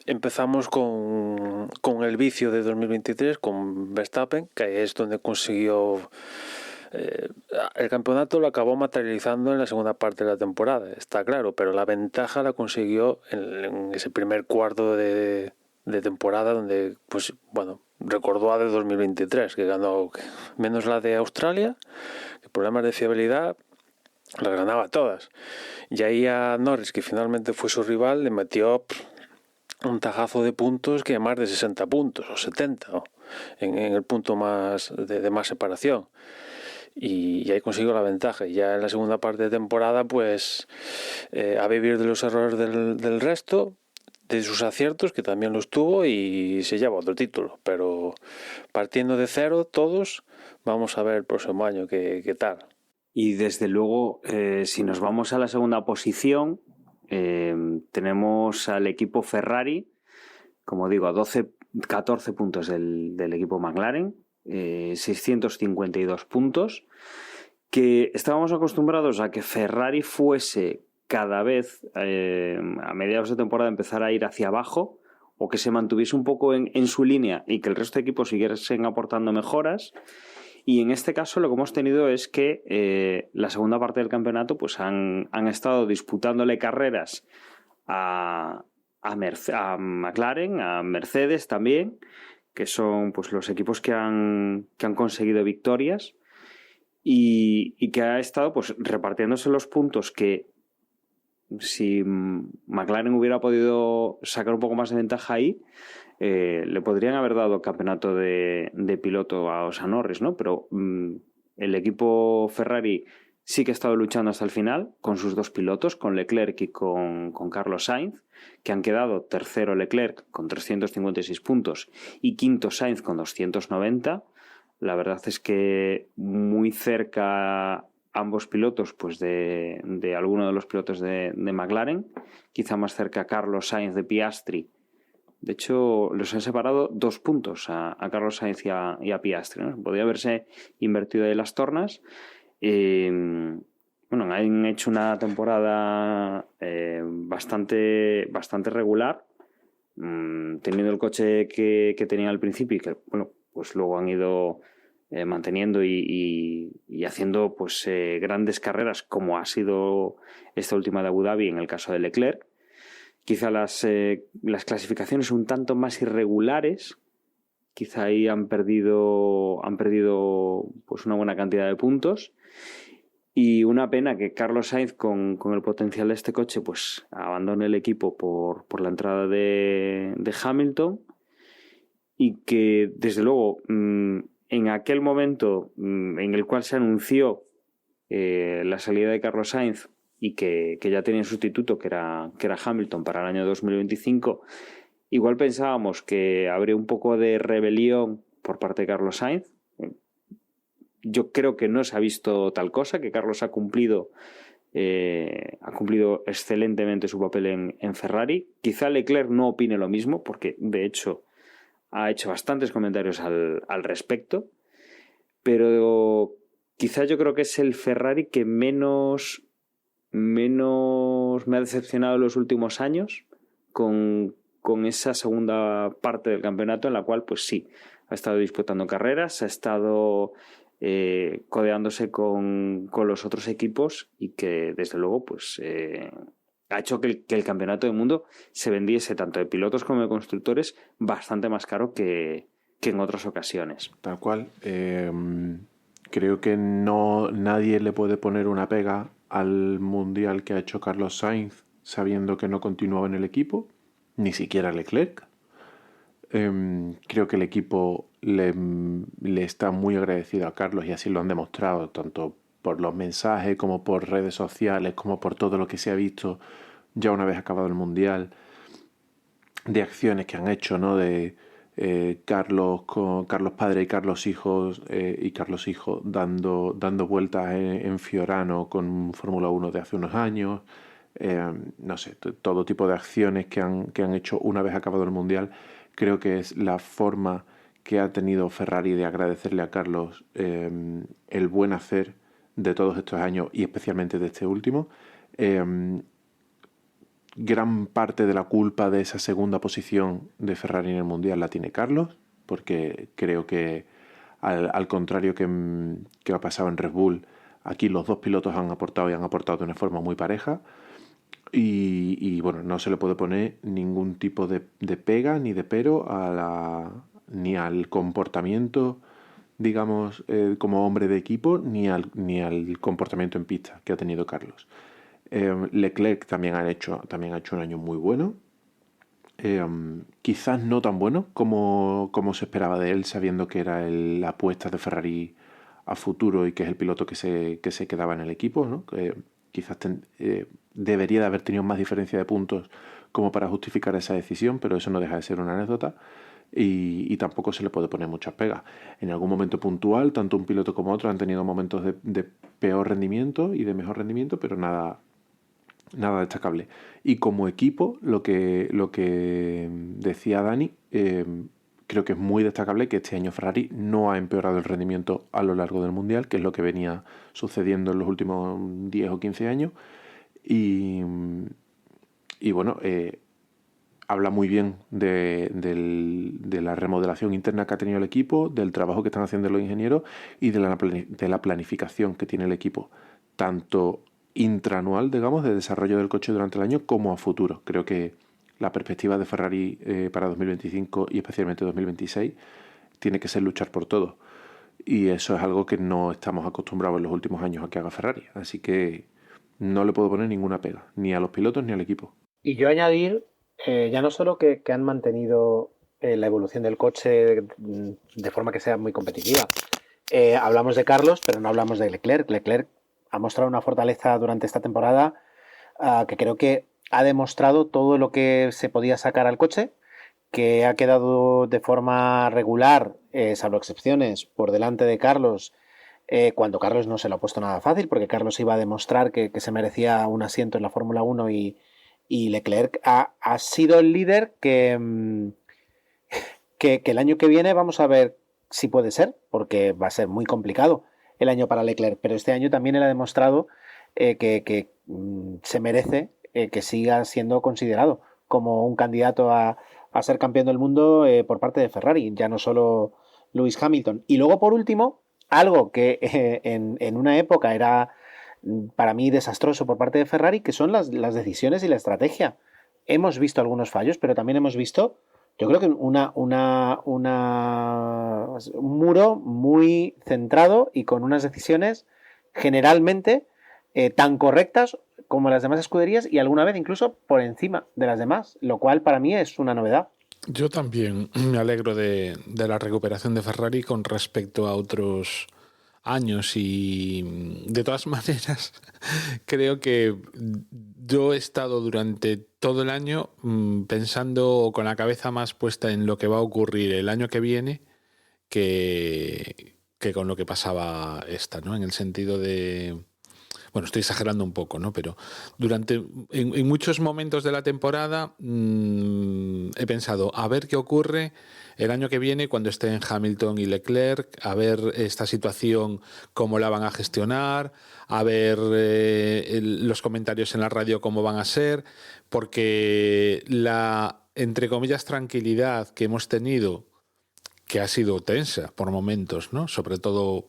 empezamos con el vicio de 2023, con Verstappen, que es donde consiguió el campeonato. Lo acabó materializando en la segunda parte de la temporada, está claro, pero la ventaja la consiguió en ese primer cuarto de temporada, donde, pues bueno, recordó a de 2023, que ganó menos la de Australia, que problemas de fiabilidad las ganaba todas. Y ahí a Norris, que finalmente fue su rival, le metió un tajazo de puntos que más de 60 puntos o 70, ¿no? en el punto más de más separación. Y ahí consigo la ventaja. Y ya en la segunda parte de temporada, pues a vivir de los errores del resto, de sus aciertos, que también los tuvo, y se lleva otro título. Pero partiendo de cero, todos, vamos a ver el próximo año qué tal. Y desde luego, si nos vamos a la segunda posición, tenemos al equipo Ferrari, como digo, a 14 puntos del equipo McLaren, 652 puntos, que estábamos acostumbrados a que Ferrari fuese cada vez, a mediados de temporada, empezar a ir hacia abajo, o que se mantuviese un poco en su línea y que el resto de equipos siguiesen aportando mejoras. Y en este caso lo que hemos tenido es que la segunda parte del campeonato pues han estado disputándole carreras a McLaren, a Mercedes también, que son pues los equipos que han conseguido victorias y que ha estado pues repartiéndose los puntos que, si McLaren hubiera podido sacar un poco más de ventaja ahí, le podrían haber dado campeonato de piloto a Norris, ¿no? Pero el equipo Ferrari sí que ha estado luchando hasta el final con sus dos pilotos, con Leclerc y con Carlos Sainz, que han quedado tercero Leclerc con 356 puntos y quinto Sainz con 290. La verdad es que muy cerca ambos pilotos pues de alguno de los pilotos de McLaren, quizá más cerca Carlos Sainz de Piastri. De hecho, los han separado 2 puntos a Carlos Sainz y a Piastri, ¿no? Podría haberse invertido ahí las tornas. Bueno, han hecho una temporada bastante regular, teniendo el coche que tenían al principio y que, bueno, pues luego han ido manteniendo y haciendo pues grandes carreras, como ha sido esta última de Abu Dhabi en el caso de Leclerc. Quizá las clasificaciones un tanto más irregulares, quizá ahí han perdido pues una buena cantidad de puntos, y una pena que Carlos Sainz con el potencial de este coche pues abandone el equipo por la entrada de Hamilton, y que desde luego en aquel momento en el cual se anunció la salida de Carlos Sainz y que ya tenía sustituto, que era Hamilton para el año 2025, igual pensábamos que habría un poco de rebelión por parte de Carlos Sainz. Yo creo que no se ha visto tal cosa, que Carlos ha cumplido excelentemente su papel en Ferrari. Quizá Leclerc no opine lo mismo, porque de hecho ha hecho bastantes comentarios al respecto, pero quizá yo creo que es el Ferrari que menos me ha decepcionado en los últimos años con esa segunda parte del campeonato, en la cual pues sí, ha estado disputando carreras, ha estado codeándose con los otros equipos, y que desde luego pues ha hecho que el campeonato del mundo se vendiese tanto de pilotos como de constructores bastante más caro que en otras ocasiones. Tal cual. Creo que nadie le puede poner una pega al mundial que ha hecho Carlos Sainz sabiendo que no continuaba en el equipo, ni siquiera Leclerc. Creo que el equipo le está muy agradecido a Carlos, y así lo han demostrado, tanto por los mensajes como por redes sociales, como por todo lo que se ha visto ya una vez acabado el mundial, de acciones que han hecho, ¿no? De Carlos padre y Carlos hijo dando vueltas en Fiorano con Fórmula 1 de hace unos años. No sé, todo tipo de acciones que han hecho una vez acabado el mundial. Creo que es la forma que ha tenido Ferrari de agradecerle a Carlos el buen hacer de todos estos años, y especialmente de este último. Gran parte de la culpa de esa segunda posición de Ferrari en el mundial la tiene Carlos, porque creo que al contrario que ha pasado en Red Bull, aquí los dos pilotos han aportado de una forma muy pareja. Y bueno, no se le puede poner ningún tipo de pega ni de pero ni al comportamiento, digamos, como hombre de equipo, ni al comportamiento en pista que ha tenido Carlos. Leclerc también ha hecho un año muy bueno. quizás no tan bueno como se esperaba de él, sabiendo que era la apuesta de Ferrari a futuro y que es el piloto que se quedaba en el equipo, ¿no? Que quizás debería de haber tenido más diferencia de puntos como para justificar esa decisión, pero eso no deja de ser una anécdota y tampoco se le puede poner muchas pegas. En algún momento puntual, tanto un piloto como otro han tenido momentos de peor rendimiento y de mejor rendimiento, pero nada destacable. Y como equipo, lo que decía Dani, creo que es muy destacable que este año Ferrari no ha empeorado el rendimiento a lo largo del Mundial, que es lo que venía sucediendo en los últimos 10 o 15 años. Y bueno, habla muy bien de la remodelación interna que ha tenido el equipo, del trabajo que están haciendo los ingenieros y de la planificación que tiene el equipo, tanto intraanual, digamos, de desarrollo del coche durante el año como a futuro. Creo que la perspectiva de Ferrari para 2025 y especialmente 2026 tiene que ser luchar por todo. Y eso es algo que no estamos acostumbrados en los últimos años a que haga Ferrari. Así que no le puedo poner ninguna pega, ni a los pilotos ni al equipo. Y yo añadir, ya no solo que han mantenido la evolución del coche de forma que sea muy competitiva. Hablamos de Carlos, pero no hablamos de Leclerc. Leclerc ha mostrado una fortaleza durante esta temporada que creo que ha demostrado todo lo que se podía sacar al coche, que ha quedado de forma regular, salvo excepciones, por delante de Carlos, cuando Carlos no se lo ha puesto nada fácil, porque Carlos iba a demostrar que se merecía un asiento en la Fórmula 1 y Leclerc ha sido el líder que el año que viene vamos a ver si puede ser, porque va a ser muy complicado el año para Leclerc, pero este año también él ha demostrado que se merece que siga siendo considerado como un candidato a ser campeón del mundo por parte de Ferrari, ya no solo Lewis Hamilton. Y luego, por último, algo que en una época era para mí desastroso por parte de Ferrari, que son las decisiones y la estrategia. Hemos visto algunos fallos, pero también hemos visto, yo creo que un muro muy centrado y con unas decisiones generalmente tan correctas como las demás escuderías y alguna vez incluso por encima de las demás, lo cual para mí es una novedad. Yo también me alegro de la recuperación de Ferrari con respecto a otros años y de todas maneras creo que yo he estado durante todo el año pensando con la cabeza más puesta en lo que va a ocurrir el año que viene que con lo que pasaba ¿no? En el sentido de... Bueno, estoy exagerando un poco, ¿no? Pero en muchos momentos de la temporada he pensado, a ver qué ocurre el año que viene cuando estén Hamilton y Leclerc, a ver esta situación, cómo la van a gestionar, a ver los comentarios en la radio cómo van a ser, porque la, entre comillas, tranquilidad que hemos tenido, que ha sido tensa por momentos, ¿no? Sobre todo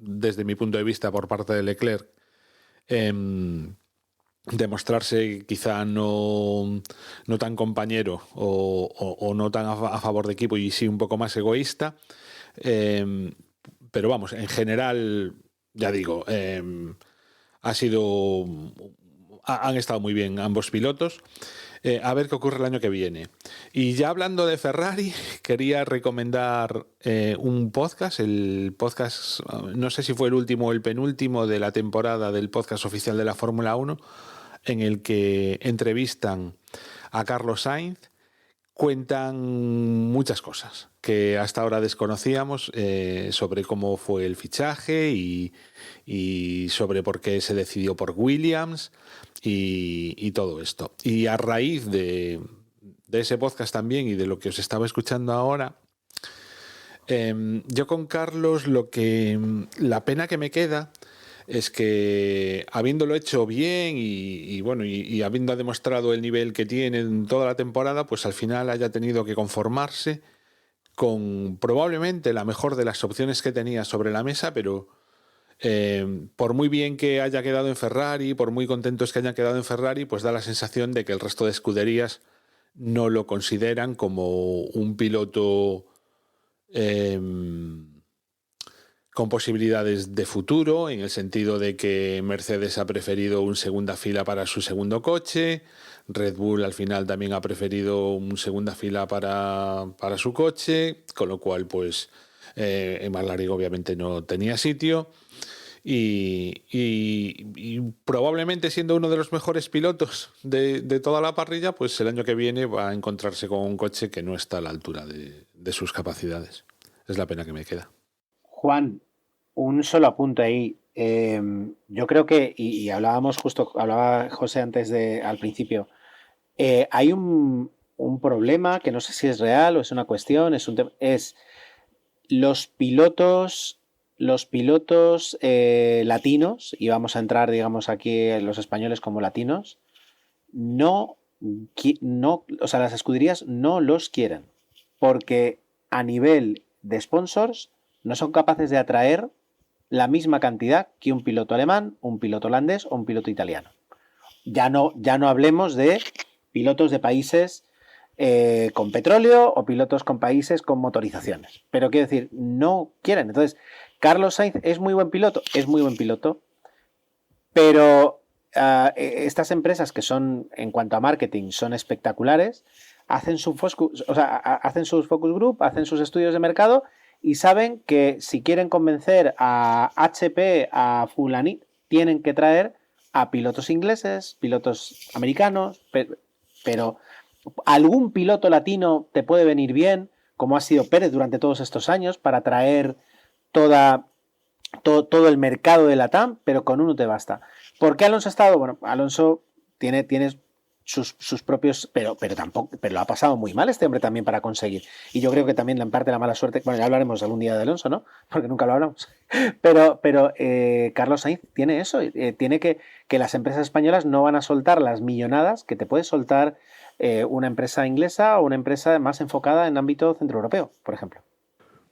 desde mi punto de vista por parte de Leclerc, demostrarse quizá no tan compañero o no tan a favor de equipo y sí un poco más egoísta, pero vamos, en general ya digo, han estado muy bien ambos pilotos. A ver qué ocurre el año que viene. Y ya hablando de Ferrari, quería recomendar un podcast, el podcast, no sé si fue el último o el penúltimo de la temporada del podcast oficial de la Fórmula 1, en el que entrevistan a Carlos Sainz, cuentan muchas cosas que hasta ahora desconocíamos sobre cómo fue el fichaje y sobre por qué se decidió por Williams y todo esto. Y a raíz de ese podcast también y de lo que os estaba escuchando ahora, yo con Carlos la pena que me queda es que habiéndolo hecho bien y bueno y habiendo demostrado el nivel que tiene en toda la temporada, pues al final haya tenido que conformarse con probablemente la mejor de las opciones que tenía sobre la mesa, pero por muy bien que haya quedado en Ferrari, por muy contentos que hayan quedado en Ferrari, pues da la sensación de que el resto de escuderías no lo consideran como un piloto con posibilidades de futuro, en el sentido de que Mercedes ha preferido un segunda fila para su segundo coche, Red Bull al final también ha preferido un segunda fila para su coche, con lo cual pues en McLaren obviamente no tenía sitio. Y probablemente siendo uno de los mejores pilotos de toda la parrilla, pues el año que viene va a encontrarse con un coche que no está a la altura de sus capacidades. Es la pena que me queda. Juan, un solo apunte ahí. Yo creo que, y hablaba José antes al principio, hay un problema que no sé si es real o es una cuestión, es los pilotos latinos, y vamos a entrar, digamos, aquí los españoles como latinos, o sea, las escuderías no los quieren, porque a nivel de sponsors no son capaces de atraer la misma cantidad que un piloto alemán, un piloto holandés o un piloto italiano. Ya no hablemos de pilotos de países con petróleo o pilotos con países con motorizaciones. Pero quiero decir, no quieren. Entonces, Carlos Sainz es muy buen piloto, pero estas empresas que son, en cuanto a marketing, son espectaculares, hacen sus focus group, hacen sus estudios de mercado y saben que si quieren convencer a HP, a Fulanit, tienen que traer a pilotos ingleses, pilotos americanos, pero algún piloto latino te puede venir bien, como ha sido Pérez durante todos estos años, para traer todo el mercado de la TAM, pero con uno te basta. ¿Por qué Alonso ha estado? Bueno, Alonso tiene sus propios, pero lo ha pasado muy mal este hombre también para conseguir. Y yo creo que también en parte la mala suerte, bueno, ya hablaremos algún día de Alonso, ¿no? Porque nunca lo hablamos. Pero Carlos Sainz tiene eso, tiene que las empresas españolas no van a soltar las millonadas que te puede soltar una empresa inglesa o una empresa más enfocada en ámbito centroeuropeo, por ejemplo.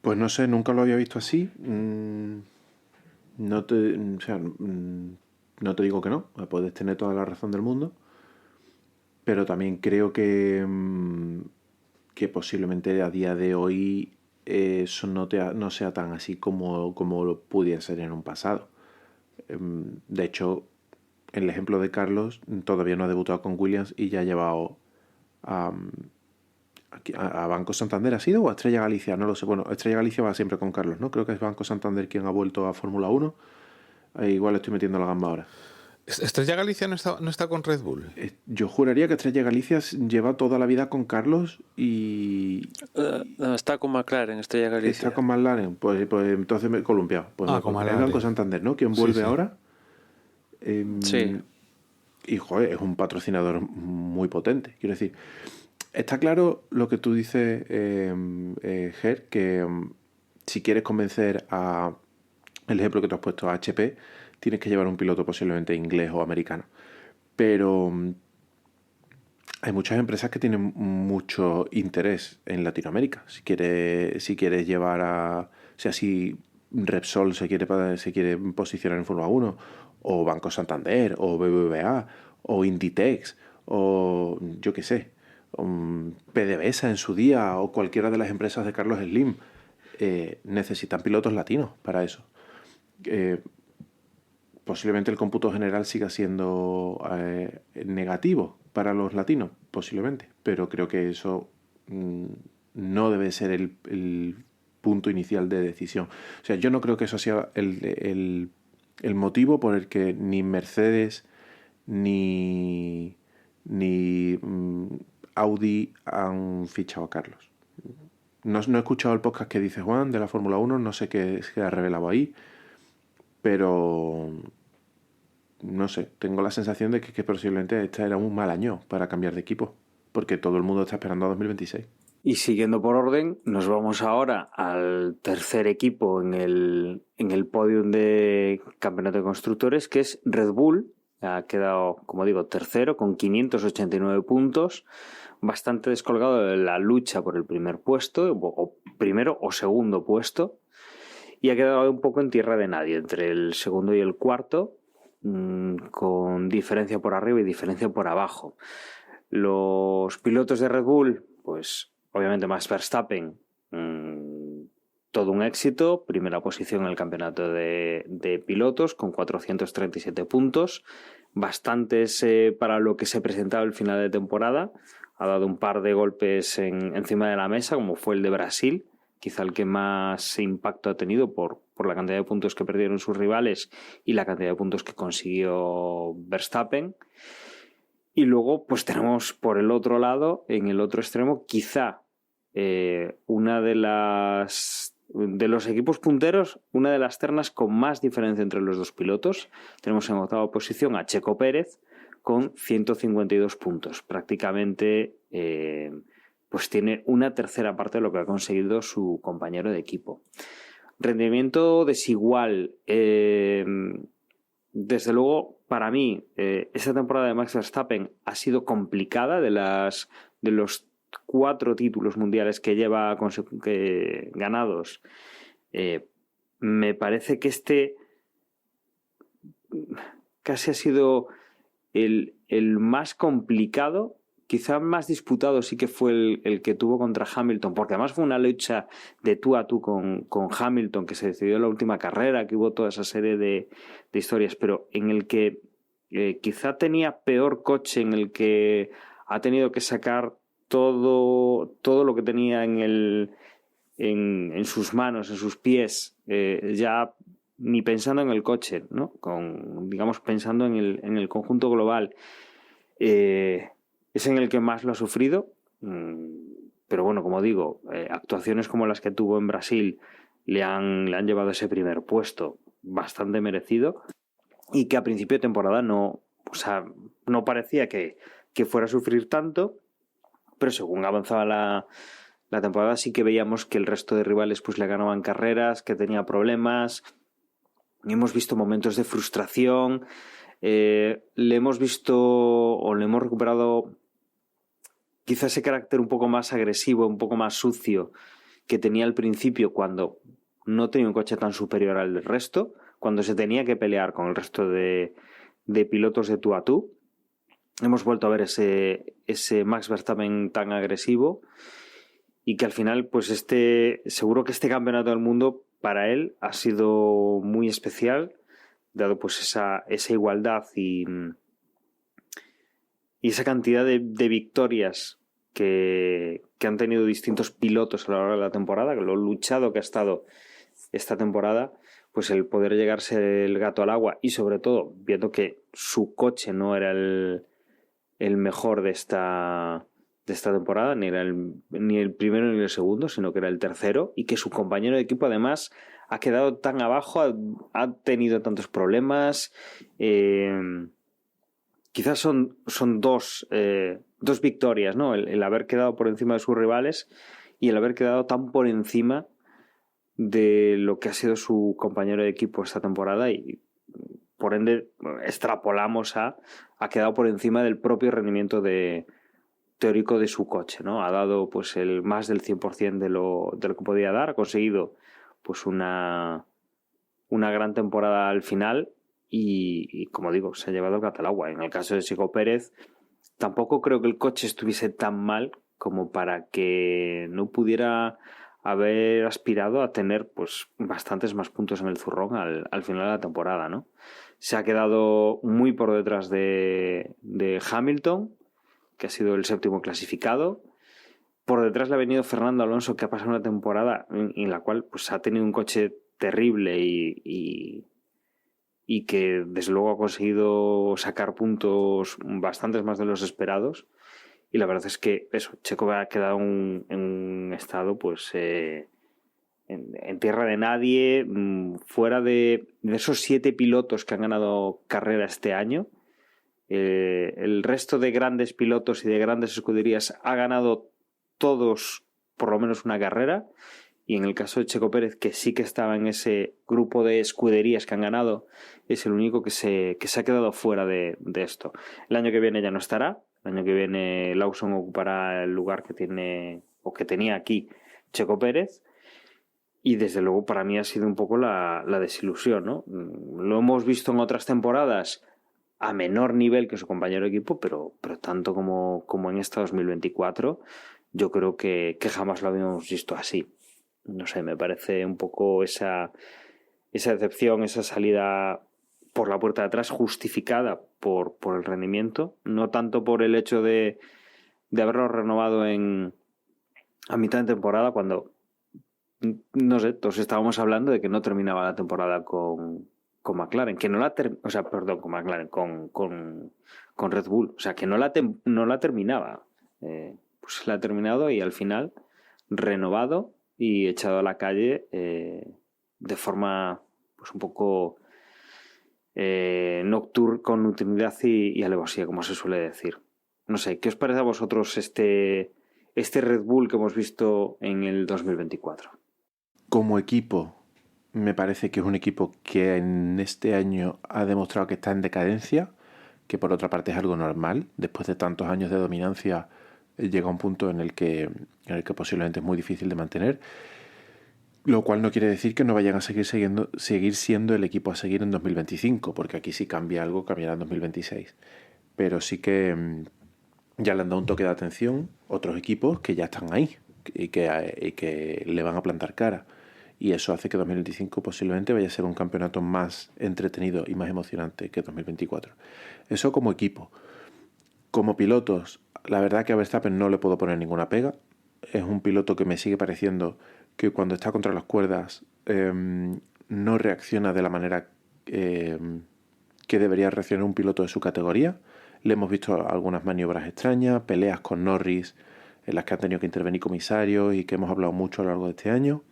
Pues no sé, nunca lo había visto así. No te digo que no, puedes tener toda la razón del mundo, pero también creo que posiblemente a día de hoy eso no sea tan así como lo pudiera ser en un pasado. De hecho, en el ejemplo de Carlos, todavía no ha debutado con Williams y ya ha llevado a Banco Santander, ¿ha sido? ¿O a Estrella Galicia? No lo sé. Bueno, Estrella Galicia va siempre con Carlos, ¿no? Creo que es Banco Santander quien ha vuelto a Fórmula 1. Igual estoy metiendo la gamba ahora. ¿Estrella Galicia no está con Red Bull? Yo juraría que Estrella Galicia lleva toda la vida con Carlos y... está con McLaren, Estrella Galicia. Está con McLaren. Pues entonces me he columpiado. Pues con es McLaren. Banco Santander, ¿no? ¿Quién vuelve Sí. ahora? Sí. Y, joder, es un patrocinador muy potente. Quiero decir, está claro lo que tú dices, Ger, que si quieres convencer el ejemplo que tú has puesto a HP, tienes que llevar un piloto posiblemente inglés o americano. Pero hay muchas empresas que tienen mucho interés en Latinoamérica. Si quieres llevar o sea, si Repsol se quiere posicionar en Fórmula 1, o Banco Santander, o BBVA, o Inditex, o yo qué sé, PDVSA en su día, o cualquiera de las empresas de Carlos Slim, necesitan pilotos latinos para eso. Posiblemente el cómputo general siga siendo negativo para los latinos, posiblemente, pero creo que eso no debe ser el punto inicial de decisión. O sea, yo no creo que eso sea el motivo por el que ni Mercedes ni Audi han fichado a Carlos. No he escuchado el podcast que dice Juan de la Fórmula 1, no sé qué ha revelado ahí, pero no sé, tengo la sensación de que posiblemente este era un mal año para cambiar de equipo, porque todo el mundo está esperando a 2026. Y siguiendo por orden, nos vamos ahora al tercer equipo en el podium de Campeonato de Constructores, que es Red Bull. Ha quedado, como digo, tercero con 589 puntos, bastante descolgado de la lucha por el primer puesto, o primero o segundo puesto, y ha quedado un poco en tierra de nadie, entre el segundo y el cuarto, con diferencia por arriba y diferencia por abajo. Los pilotos de Red Bull, pues obviamente Max Verstappen todo un éxito, primera posición en el campeonato de pilotos con 437 puntos, bastantes para lo que se presentaba al final de temporada. Ha dado un par de golpes encima de la mesa, como fue el de Brasil, quizá el que más impacto ha tenido por la cantidad de puntos que perdieron sus rivales y la cantidad de puntos que consiguió Verstappen. Y luego pues tenemos por el otro lado, en el otro extremo, quizá una de los equipos punteros, una de las ternas con más diferencia entre los dos pilotos. Tenemos en octava posición a Checo Pérez con 152 puntos. Prácticamente pues tiene una tercera parte de lo que ha conseguido su compañero de equipo. Rendimiento desigual. Desde luego, para mí, esta temporada de Max Verstappen ha sido complicada. De los 4 títulos mundiales que lleva ganados, me parece que este casi ha sido el más complicado. Quizá más disputado sí que fue el que tuvo contra Hamilton, porque además fue una lucha de tú a tú con Hamilton, que se decidió en la última carrera, que hubo toda esa serie de historias, pero en el que quizá tenía peor coche, en el que ha tenido que sacar todo lo que tenía en sus manos, en sus pies, ya ni pensando en el coche, ¿no? Digamos, pensando en el conjunto global. Es en el que más lo ha sufrido, pero bueno, como digo, actuaciones como las que tuvo en Brasil le han llevado a ese primer puesto bastante merecido, y que a principio de temporada no parecía que fuera a sufrir tanto, pero según avanzaba la temporada sí que veíamos que el resto de rivales pues le ganaban carreras, que tenía problemas, y hemos visto momentos de frustración. Le hemos visto o le hemos recuperado quizás ese carácter un poco más agresivo, un poco más sucio que tenía al principio, cuando no tenía un coche tan superior al del resto, cuando se tenía que pelear con el resto de pilotos de tú a tú. Hemos vuelto a ver ese Max Verstappen tan agresivo, y que al final pues seguro que este campeonato del mundo para él ha sido muy especial, dado pues esa igualdad y esa cantidad de victorias que han tenido distintos pilotos a lo largo de la temporada, que lo luchado que ha estado esta temporada, pues el poder llegarse el gato al agua, y sobre todo viendo que su coche no era el mejor de esta temporada, ni el primero ni el segundo, sino que era el tercero, y que su compañero de equipo además ha quedado tan abajo, ha tenido tantos problemas. Quizás son dos victorias, ¿no? El haber quedado por encima de sus rivales y el haber quedado tan por encima de lo que ha sido su compañero de equipo esta temporada, y por ende extrapolamos ha quedado por encima del propio rendimiento teórico de su coche, ¿no? Ha dado pues el más del 100% de lo que podía dar, ha conseguido pues una gran temporada al final, y como digo, se ha llevado el gato al agua. En el caso de Checo Pérez, tampoco creo que el coche estuviese tan mal como para que no pudiera haber aspirado a tener pues bastantes más puntos en el zurrón al final de la temporada, ¿no? Se ha quedado muy por detrás de Hamilton, que ha sido el 7º clasificado. Por detrás le ha venido Fernando Alonso, que ha pasado una temporada en la cual pues ha tenido un coche terrible y que desde luego ha conseguido sacar puntos bastantes más de los esperados. Y la verdad es que Checo ha quedado en un estado pues en tierra de nadie, fuera de esos 7 pilotos que han ganado carrera este año. El resto de grandes pilotos y de grandes escuderías ha ganado todos por lo menos una carrera, y en el caso de Checo Pérez, que sí que estaba en ese grupo de escuderías que han ganado, es el único que se ha quedado fuera de esto. El año que viene ya no estará. El año que viene Lawson ocupará el lugar que tiene o que tenía aquí Checo Pérez, y desde luego para mí ha sido un poco la desilusión, ¿no? Lo hemos visto en otras temporadas a menor nivel que su compañero de equipo, pero tanto como en esta 2024, yo creo que jamás lo habíamos visto así. no sé, me parece un poco esa decepción, esa salida por la puerta de atrás justificada por el rendimiento, no tanto por el hecho de haberlo renovado a mitad de temporada, cuando, no sé, todos estábamos hablando de que no terminaba la temporada con McLaren, que no la con McLaren, con Red Bull, o sea, que no la terminaba. Pues la ha terminado y al final renovado y echado a la calle de forma pues un poco con nocturnidad y alevosía, como se suele decir. No sé, ¿qué os parece a vosotros este Red Bull que hemos visto en el 2024? Como equipo, me parece que es un equipo que en este año ha demostrado que está en decadencia, que por otra parte es algo normal. Después de tantos años de dominancia, llega un punto en el que posiblemente es muy difícil de mantener. Lo cual no quiere decir que no vayan a seguir siendo el equipo a seguir en 2025, porque aquí si cambia algo, cambiará en 2026. Pero sí que ya le han dado un toque de atención otros equipos que ya están ahí y que le van a plantar cara. Y eso hace que 2025 posiblemente vaya a ser un campeonato más entretenido y más emocionante que 2024. Eso como equipo. Como pilotos, la verdad que a Verstappen no le puedo poner ninguna pega. Es un piloto que me sigue pareciendo que cuando está contra las cuerdas no reacciona de la manera que debería reaccionar un piloto de su categoría. Le hemos visto algunas maniobras extrañas, peleas con Norris en las que han tenido que intervenir comisarios y que hemos hablado mucho a lo largo de este año.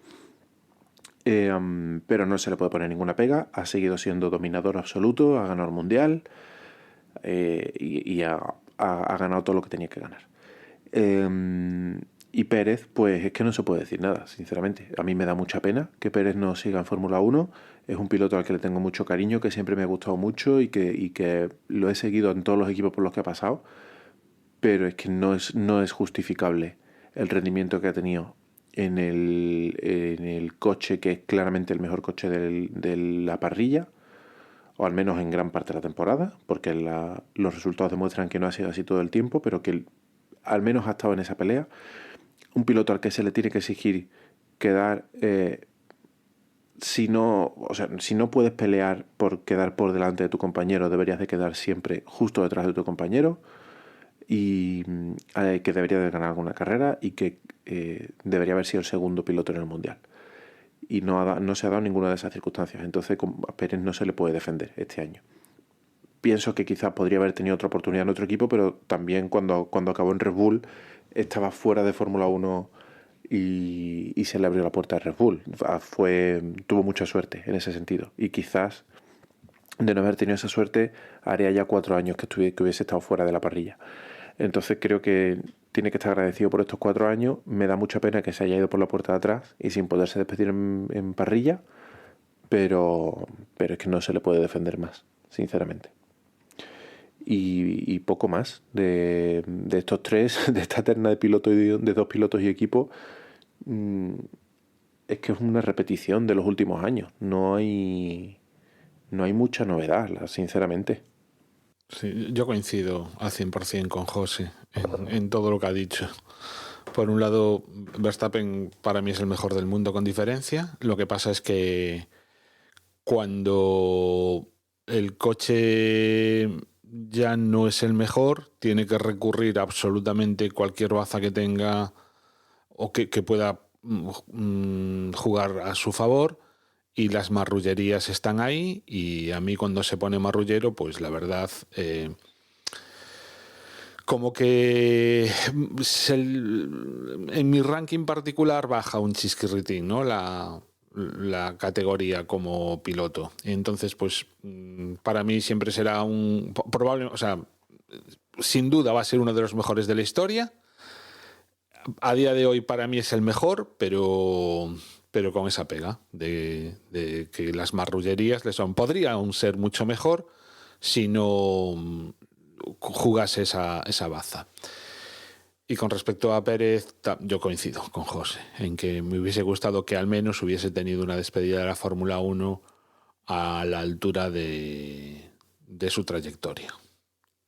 Pero no se le puede poner ninguna pega. Ha seguido siendo dominador absoluto, ha ganado el mundial y ha ganado todo lo que tenía que ganar. Y Pérez, pues es que no se puede decir nada, sinceramente. A mí me da mucha pena que Pérez no siga en Fórmula 1. Es un piloto al que le tengo mucho cariño, que siempre me ha gustado mucho y que lo he seguido en todos los equipos por los que ha pasado. Pero es que no es justificable el rendimiento que ha tenido en el coche, que es claramente el mejor coche de la parrilla, o al menos en gran parte de la temporada, porque los resultados demuestran que no ha sido así todo el tiempo, pero que al menos ha estado en esa pelea. Un piloto al que se le tiene que exigir quedar, si no puedes pelear por quedar por delante de tu compañero, deberías de quedar siempre justo detrás de tu compañero, y que debería de ganar alguna carrera y que debería haber sido el segundo piloto en el mundial. Y no se ha dado ninguna de esas circunstancias. Entonces a Pérez no se le puede defender este año. Pienso que quizás podría haber tenido otra oportunidad en otro equipo, pero también cuando acabó en Red Bull estaba fuera de Fórmula 1 y se le abrió la puerta a Red Bull. Tuvo mucha suerte en ese sentido. Y quizás de no haber tenido esa suerte haría ya 4 años que hubiese estado fuera de la parrilla. Entonces creo que tiene que estar agradecido por estos 4 años. Me da mucha pena que se haya ido por la puerta de atrás y sin poderse despedir en parrilla, pero es que no se le puede defender más, sinceramente. Y poco más de estos 3, de esta terna de pilotos de 2 pilotos y equipo. Es que es una repetición de los últimos años. No hay mucha novedad, sinceramente. Sí, yo coincido al 100% con José en todo lo que ha dicho. Por un lado, Verstappen para mí es el mejor del mundo con diferencia. Lo que pasa es que cuando el coche ya no es el mejor, tiene que recurrir a absolutamente cualquier baza que tenga o que pueda jugar a su favor, y las marrullerías están ahí, y a mí cuando se pone marrullero, pues la verdad como que en mi ranking particular baja un chisquirritín, ¿no? La categoría como piloto. Entonces, pues para mí siempre será sin duda va a ser uno de los mejores de la historia. A día de hoy para mí es el mejor, pero con esa pega de que las marrullerías podrían ser mucho mejor si no jugase esa baza. Y con respecto a Pérez, yo coincido con José en que me hubiese gustado que al menos hubiese tenido una despedida de la Fórmula 1 a la altura de su trayectoria,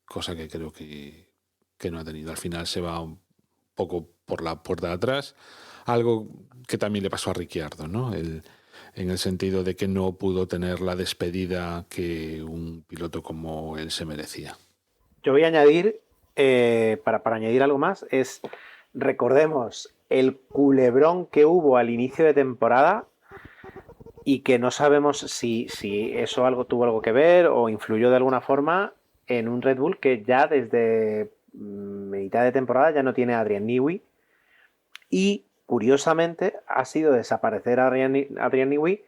cosa que creo que no ha tenido. Al final se va un poco por la puerta de atrás, algo que también le pasó a Ricciardo, ¿no? En el sentido de que no pudo tener la despedida que un piloto como él se merecía. Yo voy a añadir, para añadir algo más, recordemos el culebrón que hubo al inicio de temporada y que no sabemos si eso tuvo algo que ver o influyó de alguna forma en un Red Bull que ya desde mitad de temporada ya no tiene a Adrian Newey, y curiosamente ha sido desaparecer a Adrian Newey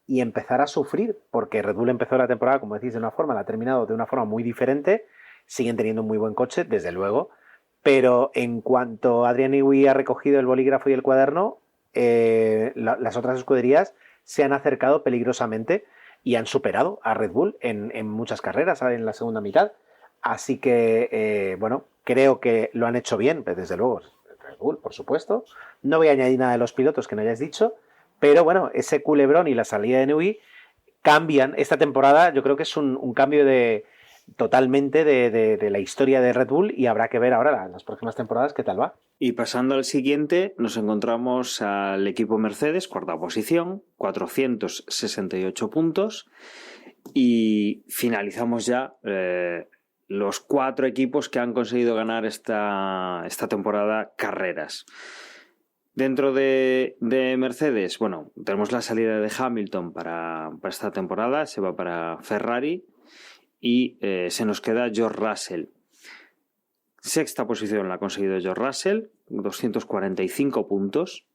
y empezar a sufrir, porque Red Bull empezó la temporada, como decís, de una forma, la ha terminado de una forma muy diferente. Siguen teniendo un muy buen coche, desde luego, pero en cuanto Adrian Newey ha recogido el bolígrafo y el cuaderno, las otras escuderías se han acercado peligrosamente y han superado a Red Bull en muchas carreras en la segunda mitad. Así que, bueno, creo que lo han hecho bien, pues desde luego Red Bull, por supuesto. No voy a añadir nada de los pilotos que no hayáis dicho, pero bueno, ese culebrón y la salida de Newey cambian esta temporada. Yo creo que es un cambio totalmente de la historia de Red Bull, y habrá que ver ahora en las próximas temporadas qué tal va. Y pasando al siguiente, nos encontramos al equipo Mercedes, cuarta posición, 468 puntos, y finalizamos ya los 4 equipos que han conseguido ganar esta temporada carreras. Dentro de Mercedes, bueno, tenemos la salida de Hamilton para esta temporada, se va para Ferrari, y se nos queda George Russell. Sexta posición la ha conseguido George Russell, 245 puntos.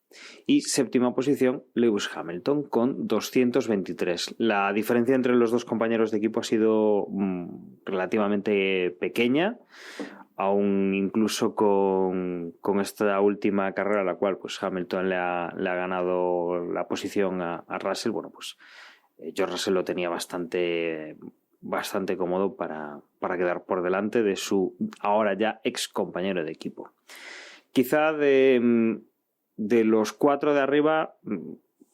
Y séptima posición Lewis Hamilton con 223. La diferencia entre los dos compañeros de equipo ha sido relativamente pequeña, aún incluso con esta última carrera, la cual pues Hamilton le ha ganado la posición a Russell. Bueno, pues George Russell lo tenía bastante cómodo para quedar por delante de su ahora ya ex compañero de equipo. Quizá de los 4 de arriba,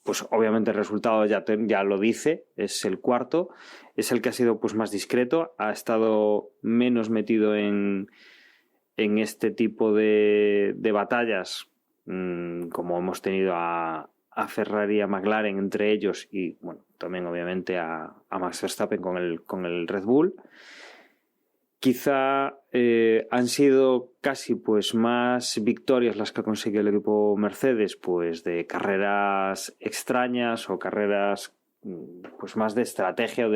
pues obviamente el resultado ya lo dice, es el cuarto, es el que ha sido pues más discreto, ha estado menos metido en este tipo de batallas, como hemos tenido a Ferrari y a McLaren entre ellos, y bueno, también obviamente a Max Verstappen con el Red Bull. Quizá han sido casi pues más victorias las que ha conseguido el equipo Mercedes, pues de carreras extrañas o carreras pues más de estrategia o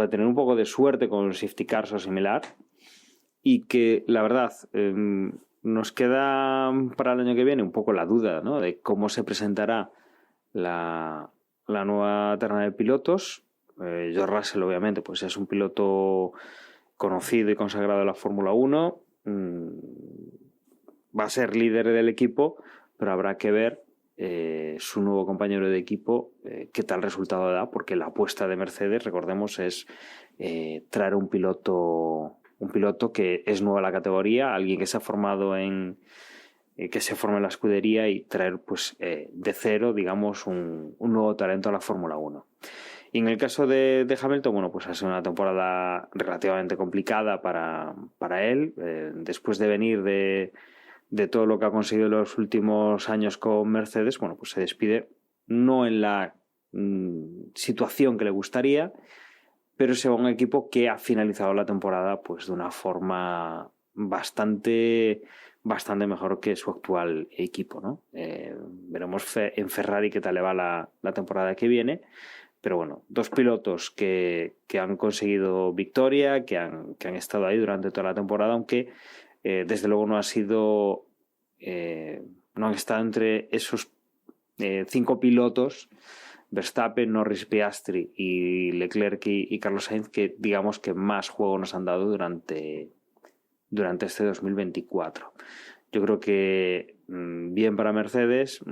de tener un poco de suerte con safety cars o similar, y que la verdad nos queda para el año que viene un poco la duda, ¿no?, de cómo se presentará la nueva terna de pilotos. George Russell obviamente pues es un piloto conocido y consagrado en la Fórmula 1, va a ser líder del equipo, pero habrá que ver su nuevo compañero de equipo qué tal resultado da, porque la apuesta de Mercedes, recordemos, es traer un piloto que es nuevo en la categoría, alguien que se ha formado que se forme en la escudería, y traer pues de cero, digamos, un nuevo talento a la Fórmula 1. Y en el caso de Hamilton, bueno, pues ha sido una temporada relativamente complicada para él. Después de venir de todo lo que ha conseguido en los últimos años con Mercedes, bueno, pues se despide no en la situación que le gustaría, pero se va a un equipo que ha finalizado la temporada pues de una forma bastante mejor que su actual equipo, ¿no? Veremos en Ferrari qué tal le va la temporada que viene. Pero bueno, 2 pilotos que han conseguido victoria, que han estado ahí durante toda la temporada, aunque desde luego no han estado entre esos 5 pilotos, Verstappen, Norris, Piastri y Leclerc y Carlos Sainz, que digamos que más juego nos han dado durante este 2024. Yo creo que bien para Mercedes,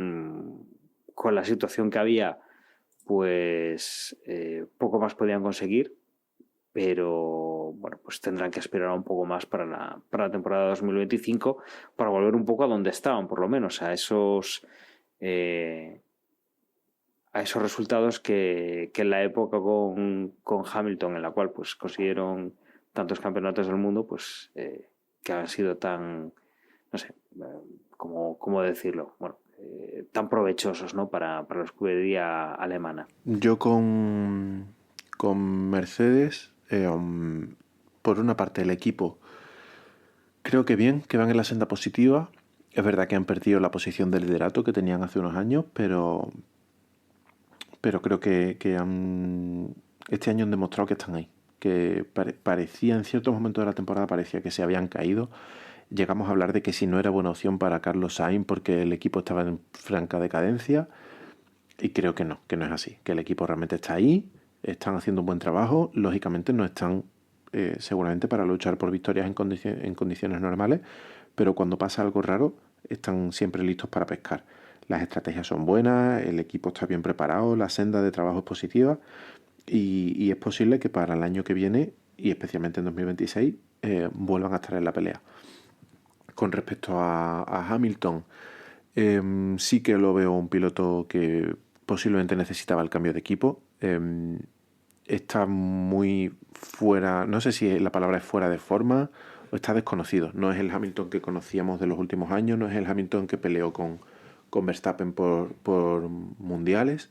con la situación que había, pues poco más podían conseguir, pero bueno, pues tendrán que esperar un poco más para la temporada 2025 para volver un poco a donde estaban, por lo menos a esos resultados que en la época con Hamilton, en la cual pues consiguieron tantos campeonatos del mundo, pues que han sido tan, no sé, ¿cómo decirlo? Bueno, tan provechosos, ¿no? para la escudería alemana. Yo con Mercedes, por una parte el equipo, creo que bien, que van en la senda positiva. Es verdad que han perdido la posición de liderato que tenían hace unos años, pero creo que este año han demostrado que están ahí. Que parecía, en ciertos momentos de la temporada, parecía que se habían caído. Llegamos a hablar de que si no era buena opción para Carlos Sainz porque el equipo estaba en franca decadencia. Y creo que no es así. Que el equipo realmente está ahí, están haciendo un buen trabajo. Lógicamente no están seguramente para luchar por victorias en condiciones normales, pero cuando pasa algo raro están siempre listos para pescar. Las estrategias son buenas, el equipo está bien preparado, la senda de trabajo es positiva y es posible que para el año que viene, y especialmente en 2026, vuelvan a estar en la pelea. Con respecto a Hamilton, sí que lo veo un piloto que posiblemente necesitaba el cambio de equipo. Está muy fuera, no sé si la palabra es fuera de forma o está desconocido. No es el Hamilton que conocíamos de los últimos años, no es el Hamilton que peleó con Verstappen por mundiales.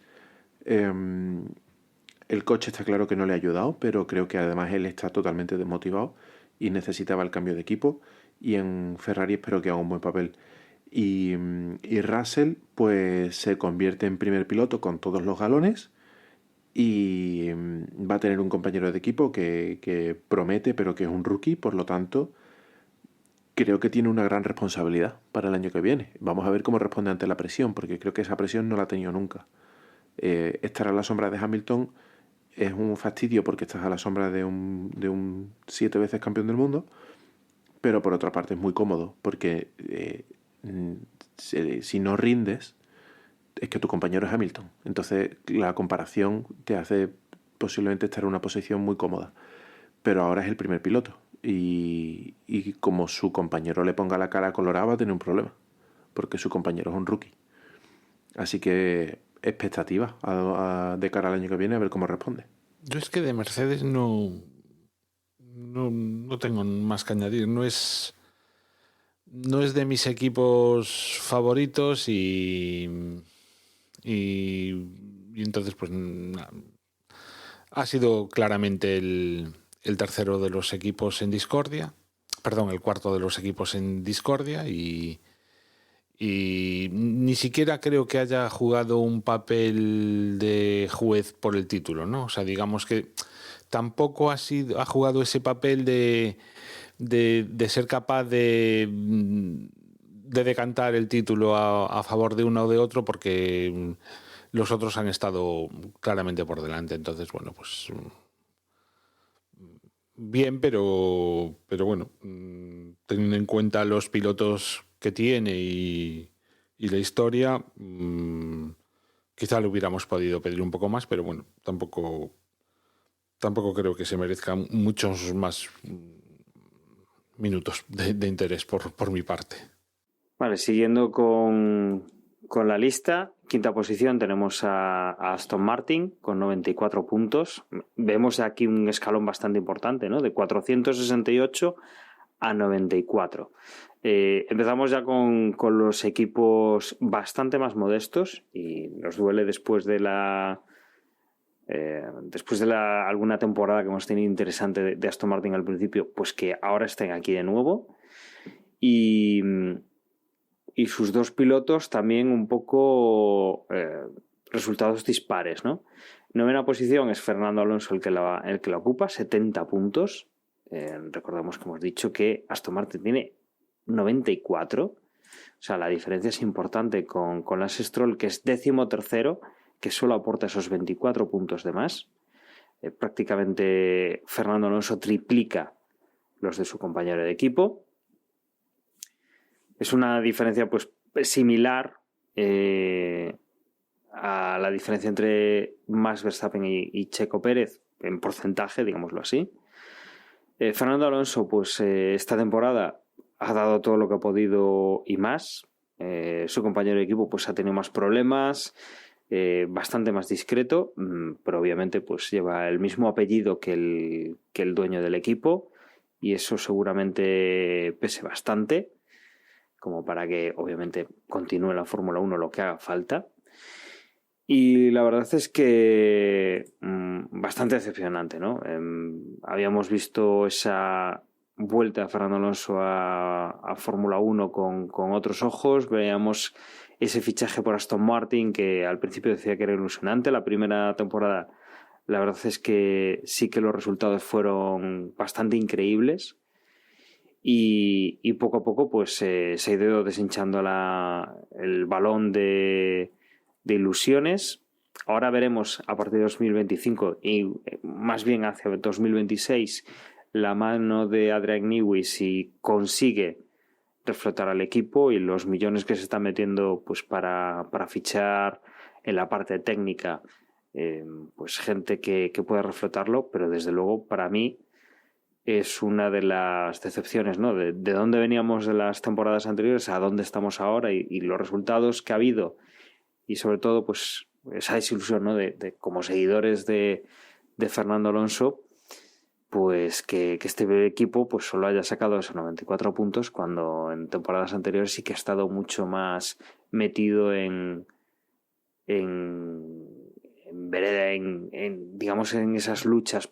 El coche está claro que no le ha ayudado, pero creo que además él está totalmente desmotivado y necesitaba el cambio de equipo. Y en Ferrari espero que haga un buen papel. Y Russell pues se convierte en primer piloto con todos los galones y va a tener un compañero de equipo que promete, pero que es un rookie, por lo tanto creo que tiene una gran responsabilidad para el año que viene. Vamos a ver cómo responde ante la presión, porque creo que esa presión no la ha tenido nunca. Estar a la sombra de Hamilton es un fastidio porque estás a la sombra de un 7 veces campeón del mundo, pero por otra parte es muy cómodo porque si no rindes es que tu compañero es Hamilton. Entonces la comparación te hace posiblemente estar en una posición muy cómoda. Pero ahora es el primer piloto y como su compañero le ponga la cara colorada va a tener un problema porque su compañero es un rookie. Así que expectativas de cara al año que viene a ver cómo responde. Yo es que de Mercedes no tengo más que añadir. No es de mis equipos favoritos y entonces pues ha sido claramente el tercero de los equipos en discordia, perdón, el cuarto de los equipos en discordia y ni siquiera creo que haya jugado un papel de juez por el título, ¿no? O sea, digamos que tampoco ha jugado ese papel de ser capaz de decantar el título a favor de uno o de otro porque los otros han estado claramente por delante. Entonces, bueno, pues bien, pero bueno, teniendo en cuenta los pilotos que tiene y la historia, quizá le hubiéramos podido pedir un poco más, pero bueno, tampoco creo que se merezca muchos más minutos de interés por mi parte. Vale, siguiendo con la lista, quinta posición tenemos a Aston Martin con 94 puntos. Vemos aquí un escalón bastante importante, ¿no? De 468 a 94. Empezamos ya con los equipos bastante más modestos y nos duele después de alguna temporada que hemos tenido interesante de Aston Martin al principio, pues que ahora estén aquí de nuevo y sus dos pilotos también un poco resultados dispares, ¿no? Novena posición es Fernando Alonso el que la ocupa, 70 puntos. Recordamos que hemos dicho que Aston Martin tiene 94, o sea, la diferencia es importante con Lance Stroll, que es 13º, que solo aporta esos 24 puntos de más. Prácticamente Fernando Alonso triplica los de su compañero de equipo. Es una diferencia pues similar a la diferencia entre Max Verstappen y Checo Pérez en porcentaje, digámoslo así. Fernando Alonso pues esta temporada ha dado todo lo que ha podido y más. Su compañero de equipo pues ha tenido más problemas, bastante más discreto, pero obviamente pues lleva el mismo apellido que el dueño del equipo y eso seguramente pese bastante. como para que obviamente continúe la Fórmula 1 lo que haga falta. Y la verdad es que bastante decepcionante, ¿no? Habíamos visto esa vuelta de Fernando Alonso a Fórmula 1 con otros ojos. Veíamos ese fichaje por Aston Martin que al principio decía que era ilusionante. La primera temporada, la verdad es que sí que los resultados fueron bastante increíbles. Y poco a poco pues se ha ido deshinchando el balón de ilusiones. Ahora veremos a partir de 2025 y más bien hacia 2026 la mano de Adrian Newey si consigue reflotar al equipo y los millones que se están metiendo pues para fichar en la parte técnica pues gente que pueda reflotarlo, pero desde luego para mí es una de las decepciones, ¿no? De dónde veníamos de las temporadas anteriores a dónde estamos ahora y los resultados que ha habido y sobre todo pues esa desilusión, ¿no? de como seguidores de Fernando Alonso, pues que este equipo pues solo haya sacado esos 94 puntos cuando en temporadas anteriores sí que ha estado mucho más metido en vereda, digamos en esas luchas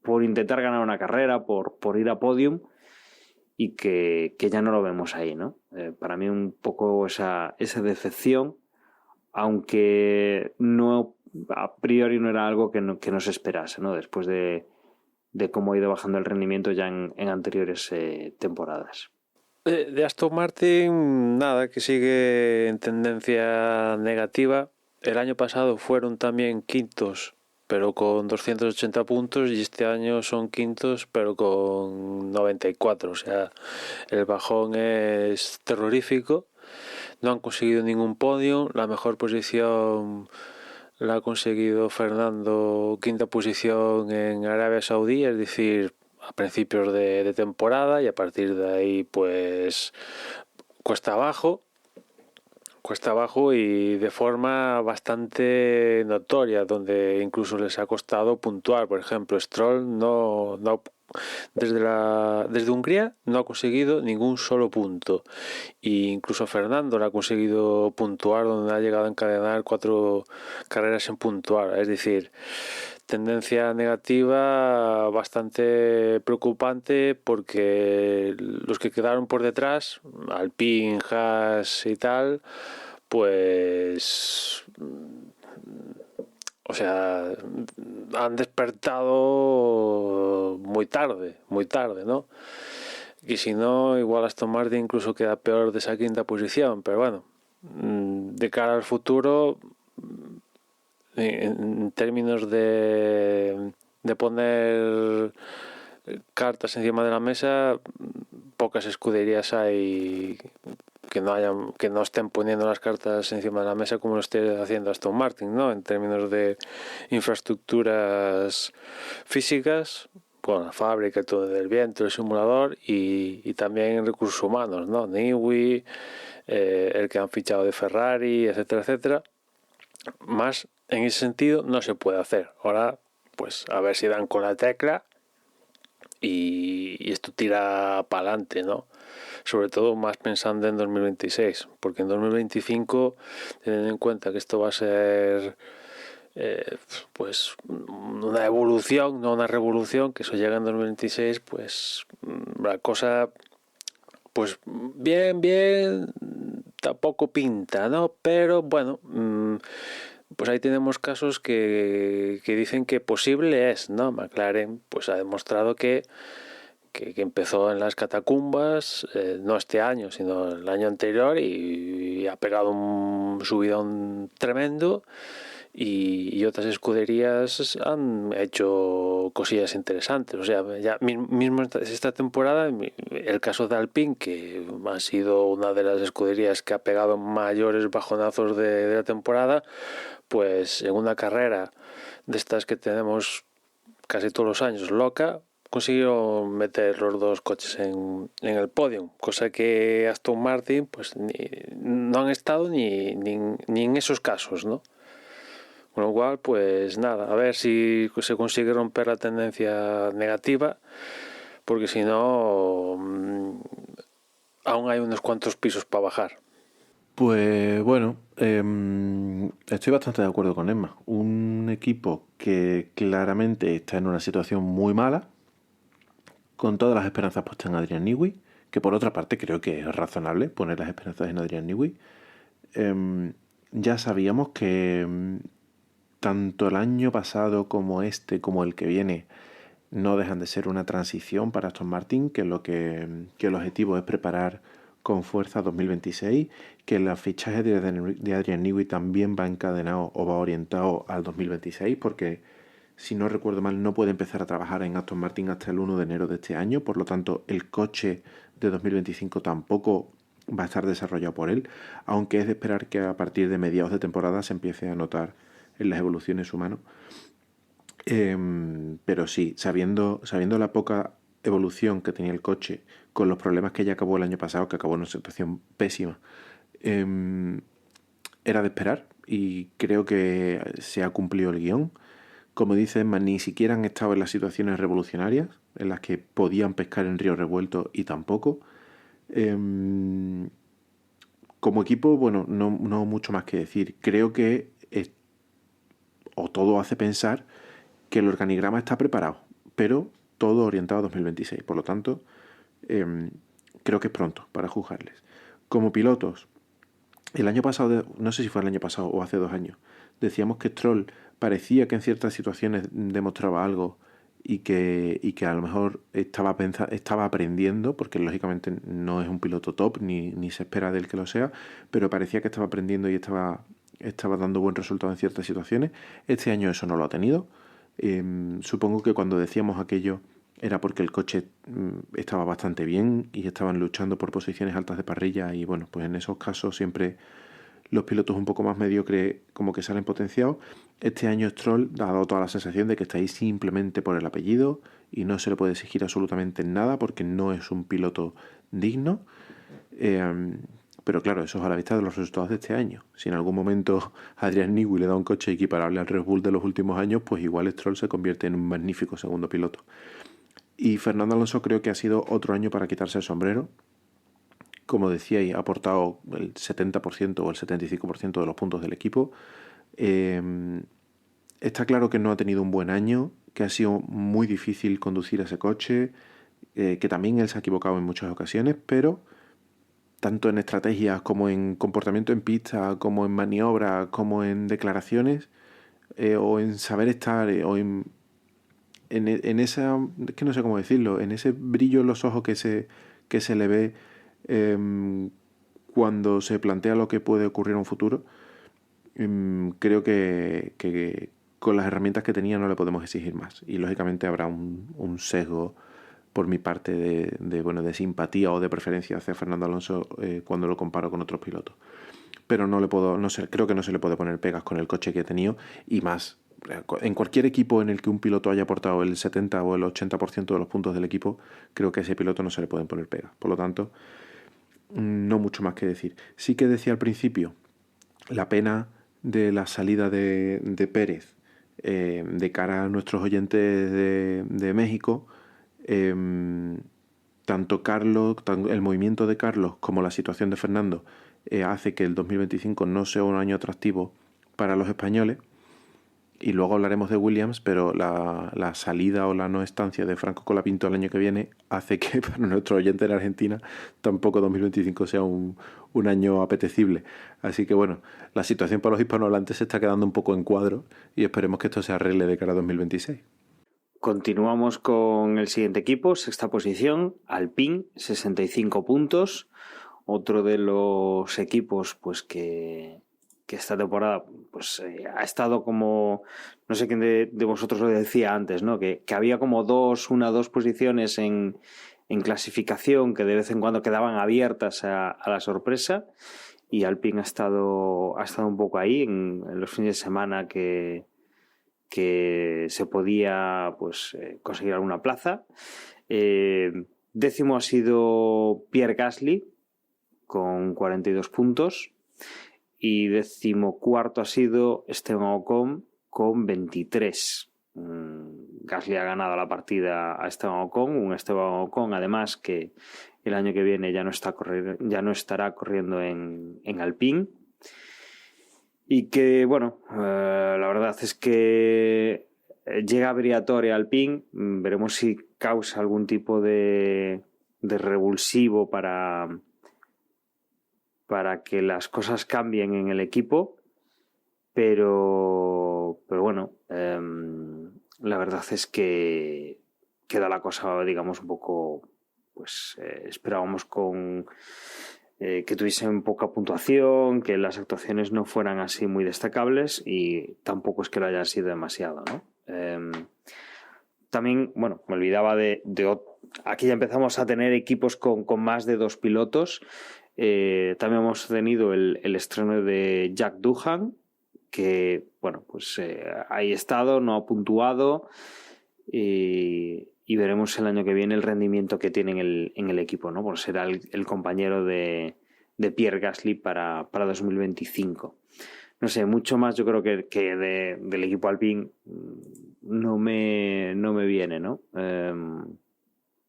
por intentar ganar una carrera, por ir a podium, y que ya no lo vemos ahí, ¿no? Para mí un poco esa decepción, aunque no a priori no era algo que no se esperase, ¿no? Después de cómo ha ido bajando el rendimiento ya en anteriores temporadas. De Aston Martin, nada, que sigue en tendencia negativa. El año pasado fueron también quintos, pero con 280 puntos, y este año son quintos, pero con 94. O sea, el bajón es terrorífico. No han conseguido ningún podio. La mejor posición la ha conseguido Fernando, quinta posición en Arabia Saudí, es decir, a principios de temporada, y a partir de ahí pues cuesta abajo y de forma bastante notoria, donde incluso les ha costado puntuar. Por ejemplo, Stroll no desde Hungría no ha conseguido ningún solo punto, e incluso Fernando lo ha conseguido puntuar, donde ha llegado a encadenar 4 carreras sin puntuar. Es decir, tendencia negativa bastante preocupante, porque los que quedaron por detrás, Alpine, Haas y tal, pues o sea, han despertado muy tarde, ¿no? Y si no, igual Aston Martin incluso queda peor de esa quinta posición. Pero bueno, de cara al futuro, en términos de poner cartas encima de la mesa, pocas escuderías hay que no estén poniendo las cartas encima de la mesa como lo esté haciendo Aston Martin, ¿no? En términos de infraestructuras físicas, bueno, la fábrica, todo del viento, el simulador, y también en recursos humanos, ¿no? Newey, el que han fichado de Ferrari, etcétera, etcétera. Más en ese sentido no se puede hacer. Ahora, pues a ver si dan con la tecla y esto tira para adelante, ¿no? Sobre todo más pensando en 2026, porque en 2025, teniendo en cuenta que esto va a ser pues una evolución, no una revolución, que eso llega en 2026, pues la cosa pues bien tampoco pinta, ¿no? Pero bueno, pues ahí tenemos casos que dicen que posible es, ¿no? McLaren pues ha demostrado que empezó en las catacumbas, no este año, sino el año anterior, y ha pegado un subidón tremendo, y otras escuderías han hecho cosillas interesantes. O sea, ya mismo esta temporada, el caso de Alpine, que ha sido una de las escuderías que ha pegado mayores bajonazos de la temporada, pues en una carrera de estas que tenemos casi todos los años, loca, consiguió meter los dos coches en el podio, cosa que Aston Martin pues no han estado ni en esos casos, ¿no? Con lo cual, pues nada, a ver si se consigue romper la tendencia negativa, porque si no, aún hay unos cuantos pisos para bajar. Pues bueno, estoy bastante de acuerdo con Emma. Un equipo que claramente está en una situación muy mala, con todas las esperanzas puestas en Adrian Newey, que por otra parte creo que es razonable poner las esperanzas en Adrian Newey. Ya sabíamos que tanto el año pasado como como el que viene no dejan de ser una transición para Aston Martin, que el objetivo es preparar con fuerza 2026, que el fichaje de Adrian Newey también va encadenado o va orientado al 2026, porque si no recuerdo mal no puede empezar a trabajar en Aston Martin hasta el 1 de enero de este año, por lo tanto el coche de 2025 tampoco va a estar desarrollado por él, aunque es de esperar que a partir de mediados de temporada se empiece a notar en las evoluciones humanas. Pero sí, sabiendo la poca evolución que tenía el coche, con los problemas que ya acabó el año pasado, que acabó en una situación pésima, era de esperar y creo que se ha cumplido el guión. Como dice Emma, ni siquiera han estado en las situaciones revolucionarias en las que podían pescar en río revuelto y tampoco. Como equipo, bueno, no mucho más que decir. Creo que o todo hace pensar que el organigrama está preparado, pero todo orientado a 2026. Por lo tanto, creo que es pronto para juzgarles. Como pilotos, el año pasado, no sé si fue el año pasado o hace 2 años, decíamos que Stroll parecía que en ciertas situaciones demostraba algo y que a lo mejor estaba aprendiendo, porque lógicamente no es un piloto top ni se espera de él que lo sea, pero parecía que estaba aprendiendo y estaba dando buen resultado en ciertas situaciones. Este año eso no lo ha tenido. Supongo que cuando decíamos aquello era porque el coche estaba bastante bien y estaban luchando por posiciones altas de parrilla, y bueno, pues en esos casos siempre los pilotos un poco más mediocres como que salen potenciados. Este año Stroll ha dado toda la sensación de que está ahí simplemente por el apellido y no se le puede exigir absolutamente nada porque no es un piloto digno. Pero claro, eso es a la vista de los resultados de este año. Si en algún momento Adrian Newey le da un coche equiparable al Red Bull de los últimos años, pues igual Stroll se convierte en un magnífico segundo piloto. Y Fernando Alonso creo que ha sido otro año para quitarse el sombrero. Como decíais, ha aportado el 70% o el 75% de los puntos del equipo. Está claro que no ha tenido un buen año, que ha sido muy difícil conducir ese coche, que también él se ha equivocado en muchas ocasiones, pero tanto en estrategias como en comportamiento en pista, como en maniobra, como en declaraciones, o en saber estar, o en esa, es que no sé cómo decirlo, en ese brillo en los ojos que se le ve cuando se plantea lo que puede ocurrir en un futuro. Creo que con las herramientas que tenía no le podemos exigir más, y lógicamente habrá un sesgo por mi parte de simpatía o de preferencia hacia Fernando Alonso cuando lo comparo con otros pilotos, pero creo que no se le puede poner pegas con el coche que he tenido, y más en cualquier equipo en el que un piloto haya aportado el 70 o el 80% de los puntos del equipo, creo que a ese piloto no se le pueden poner pegas. Por lo tanto, no mucho más que decir. Sí que decía al principio la pena de la salida de Pérez de cara a nuestros oyentes de México. Tanto el movimiento de Carlos como la situación de Fernando hace que el 2025 no sea un año atractivo para los españoles. Y luego hablaremos de Williams, pero la salida o la no estancia de Franco Colapinto el año que viene hace que para nuestro oyente en Argentina tampoco 2025 sea un año apetecible. Así que bueno, la situación para los hispanohablantes se está quedando un poco en cuadro y esperemos que esto se arregle de cara a 2026. Continuamos con el siguiente equipo, sexta posición, Alpine, 65 puntos. Otro de los equipos pues que esta temporada pues ha estado como, no sé quién de vosotros lo decía antes, ¿no? Que había como dos posiciones en clasificación que de vez en cuando quedaban abiertas a la sorpresa, y Alpine ha estado un poco ahí en los fines de semana que se podía pues conseguir alguna plaza. Décimo ha sido Pierre Gasly con 42 puntos. Y 14º ha sido Esteban Ocon con 23. Gasly ha ganado la partida a Esteban Ocon, un Esteban Ocon además que el año que viene ya no estará corriendo en Alpine. Y que, bueno, la verdad es que llega Briatore a Alpine, veremos si causa algún tipo de revulsivo para que las cosas cambien en el equipo, pero bueno, la verdad es que queda la cosa, digamos, un poco, pues esperábamos que tuviesen poca puntuación, que las actuaciones no fueran así muy destacables, y tampoco es que lo hayan sido demasiado, ¿no? También, bueno, me olvidaba aquí ya empezamos a tener equipos con más de 2 pilotos. También hemos tenido el estreno de Jack Doohan, que, bueno, pues ahí ha estado, no ha puntuado, y veremos el año que viene el rendimiento que tiene en el equipo, ¿no? Por ser el compañero de Pierre Gasly para 2025. No sé, mucho más yo creo que del equipo Alpine no me viene, ¿no?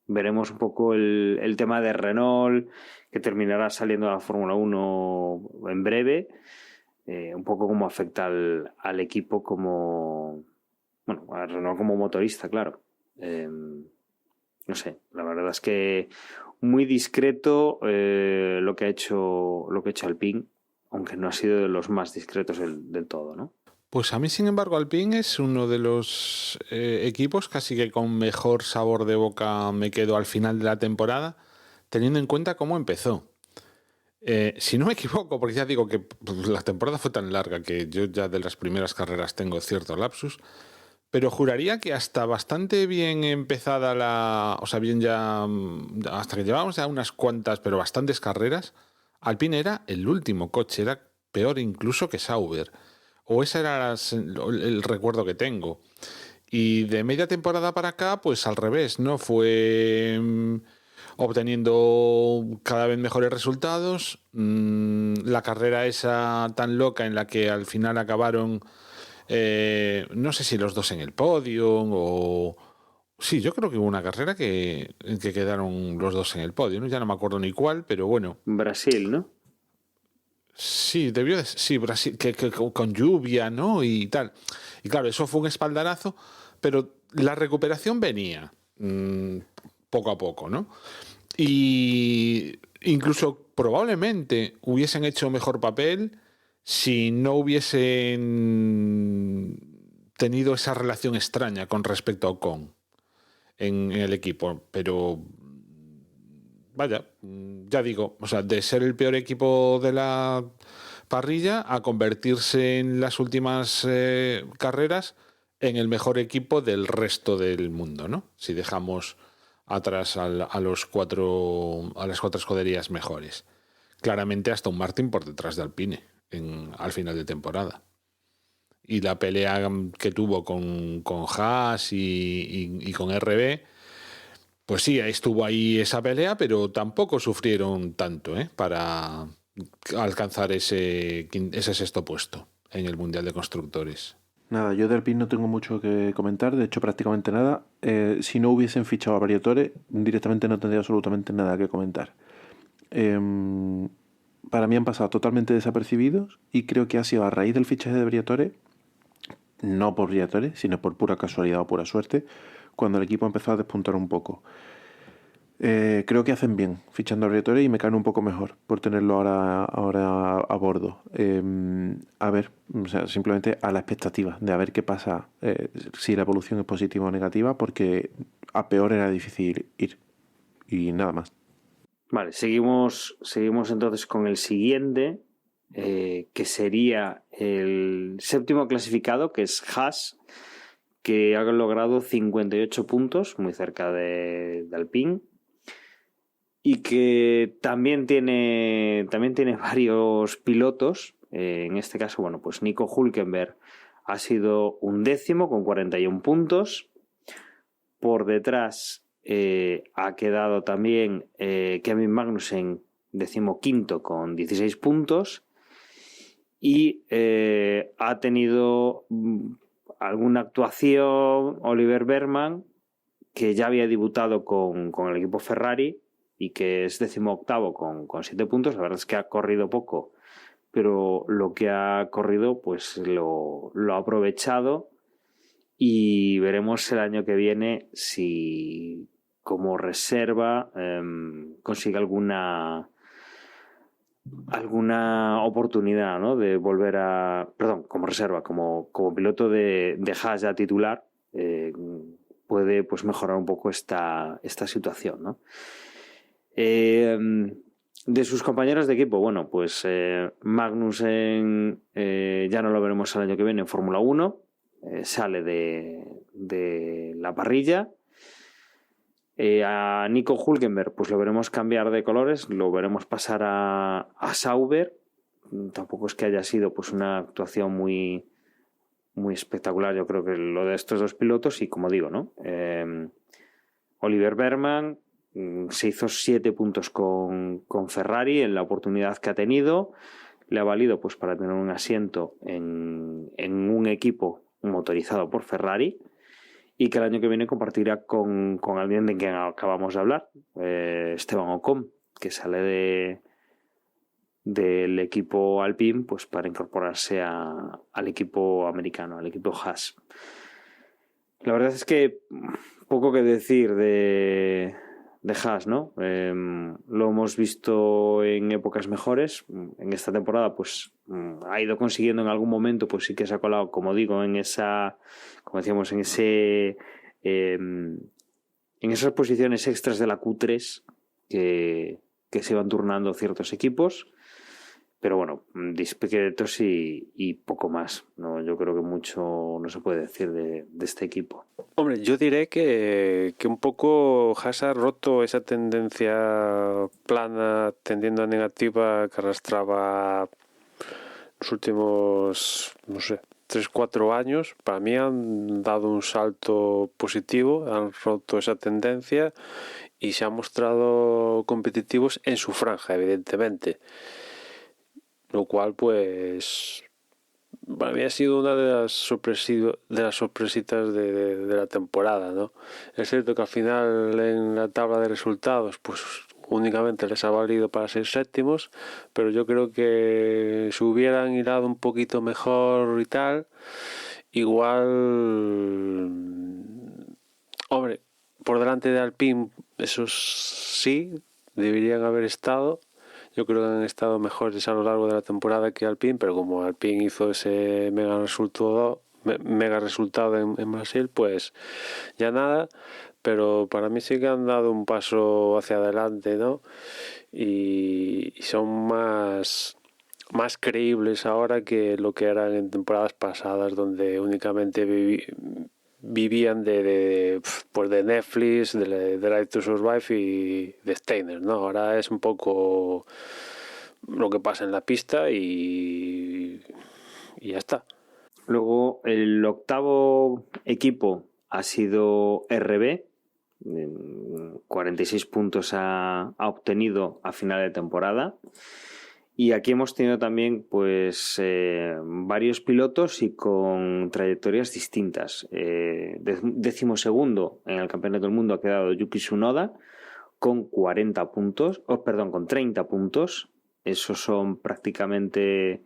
Veremos un poco el tema de Renault, que terminará saliendo a la Fórmula 1 en breve, un poco cómo afecta al equipo como... Bueno, a Renault como motorista, claro. No sé, la verdad es que muy discreto lo que ha hecho Alpine, aunque no ha sido de los más discretos del todo, ¿no? Pues a mí, sin embargo, Alpine es uno de los equipos casi que con mejor sabor de boca me quedo al final de la temporada, teniendo en cuenta cómo empezó. Si no me equivoco, porque ya digo que la temporada fue tan larga que yo ya de las primeras carreras tengo cierto lapsus, pero juraría que hasta bastante bien empezada o sea, bien ya, hasta que llevábamos ya unas cuantas, pero bastantes carreras, Alpine era el último coche, era peor incluso que Sauber. O ese era el recuerdo que tengo. Y de media temporada para acá, pues al revés, ¿no? Fue obteniendo cada vez mejores resultados. La carrera esa tan loca en la que al final acabaron, no sé si los dos en el podio o... Sí, yo creo que hubo una carrera en que quedaron los dos en el podio, ¿no? Ya no me acuerdo ni cuál, pero bueno. Brasil, ¿no? Sí, debió de ser, sí, Brasil, que con lluvia, ¿no? Y tal. Y claro, eso fue un espaldarazo, pero la recuperación venía poco a poco, ¿no? Y incluso probablemente hubiesen hecho mejor papel si no hubiesen tenido esa relación extraña con respecto a Ocon en el equipo, pero vaya, ya digo, o sea, de ser el peor equipo de la parrilla a convertirse en las últimas carreras en el mejor equipo del resto del mundo, ¿no? Si dejamos atrás a las cuatro escuderías mejores. Claramente Aston Martin por detrás de Alpine al final de temporada. Y la pelea que tuvo con Haas y con RB, pues sí, estuvo ahí esa pelea, pero tampoco sufrieron tanto para alcanzar ese sexto puesto en el Mundial de Constructores. Nada, yo de Alpine no tengo mucho que comentar, de hecho prácticamente nada. Si no hubiesen fichado a Briatore, directamente no tendría absolutamente nada que comentar. Para mí han pasado totalmente desapercibidos y creo que ha sido a raíz del fichaje de Briatore, no por Briatore, sino por pura casualidad o pura suerte, cuando el equipo empezó a despuntar un poco. Creo que hacen bien fichando a Briatore y me caen un poco mejor por tenerlo ahora a bordo. A ver, o sea, simplemente a la expectativa de a ver qué pasa, si la evolución es positiva o negativa, porque a peor era difícil ir. Y nada más. Vale, seguimos entonces con el siguiente, que sería el séptimo clasificado, que es Haas, que ha logrado 58 puntos, muy cerca de Alpine, y que también tiene varios pilotos. En este caso, bueno, pues Nico Hülkenberg ha sido 11º con 41 puntos. Por detrás ha quedado también Kevin Magnussen 15º con 16 puntos. Y ha tenido alguna actuación Oliver Bergman, que ya había debutado con el equipo Ferrari y que es 18º con 7 puntos. La verdad es que ha corrido poco, pero lo que ha corrido pues lo ha aprovechado, y veremos el año que viene si como reserva consigue alguna oportunidad, ¿no?, de volver a... Perdón, como reserva, como piloto de Haas ya titular, puede pues mejorar un poco esta situación, ¿no? De sus compañeros de equipo, bueno, pues Magnussen ya no lo veremos el año que viene en Fórmula 1, sale de la parrilla. A Nico Hülkenberg pues lo veremos cambiar de colores, lo veremos pasar a Sauber. Tampoco es que haya sido pues una actuación muy espectacular, yo creo que lo de estos dos pilotos. Y como digo, ¿no? Oliver Bergman se hizo 7 puntos con Ferrari en la oportunidad que ha tenido. Le ha valido pues para tener un asiento en un equipo motorizado por Ferrari, y que el año que viene compartirá con alguien de quien acabamos de hablar, Esteban Ocon, que sale del equipo Alpine pues para incorporarse al equipo americano, al equipo Haas. La verdad es que poco que decir de Haas, ¿no? Lo hemos visto en épocas mejores. En esta temporada pues ha ido consiguiendo en algún momento, pues sí que se ha colado, como digo, en esa, como decíamos, en esas posiciones extras de la Q3 que se van turnando ciertos equipos. Pero bueno, dispequetos y poco más, ¿no? Yo creo que mucho no se puede decir de este equipo. Hombre, yo diré que un poco Haas ha roto esa tendencia plana, tendiendo a negativa, que arrastraba los últimos, no sé, 3-4 años. Para mí han dado un salto positivo, han roto esa tendencia y se han mostrado competitivos en su franja, evidentemente. Lo cual, pues, para mí ha sido una de las sorpresitas de la temporada, ¿no? Es cierto que al final en la tabla de resultados, pues únicamente les ha valido para ser séptimos, pero yo creo que si hubieran hilado un poquito mejor y tal, igual, hombre, por delante de Alpine, esos sí, deberían haber estado. Yo creo que han estado mejores a lo largo de la temporada que Alpine, pero como Alpine hizo ese mega resultado en Brasil, pues ya nada. Pero para mí sí que han dado un paso hacia adelante, ¿no? Y son más creíbles ahora que lo que eran en temporadas pasadas, donde únicamente vivían de Netflix, de Drive to Survive y de Steiner, ¿no? Ahora es un poco lo que pasa en la pista y ya está. Luego el 8º equipo ha sido RB. 46 puntos ha obtenido a final de temporada. Y aquí hemos tenido también pues varios pilotos y con trayectorias distintas. 12º en el Campeonato del Mundo ha quedado Yuki Tsunoda con 30 puntos. Esos son prácticamente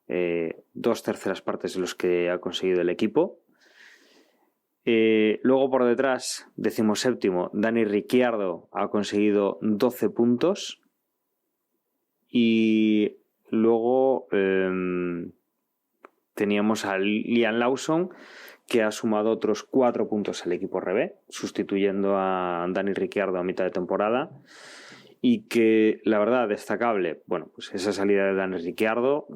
2/3 partes de los que ha conseguido el equipo. Luego por detrás, 17º, Dani Ricciardo ha conseguido 12 puntos. Y luego teníamos a Liam Lawson, que ha sumado otros 4 puntos al equipo RB, sustituyendo a Dani Ricciardo a mitad de temporada. Y que, la verdad, destacable, bueno, pues esa salida de Dani Ricciardo,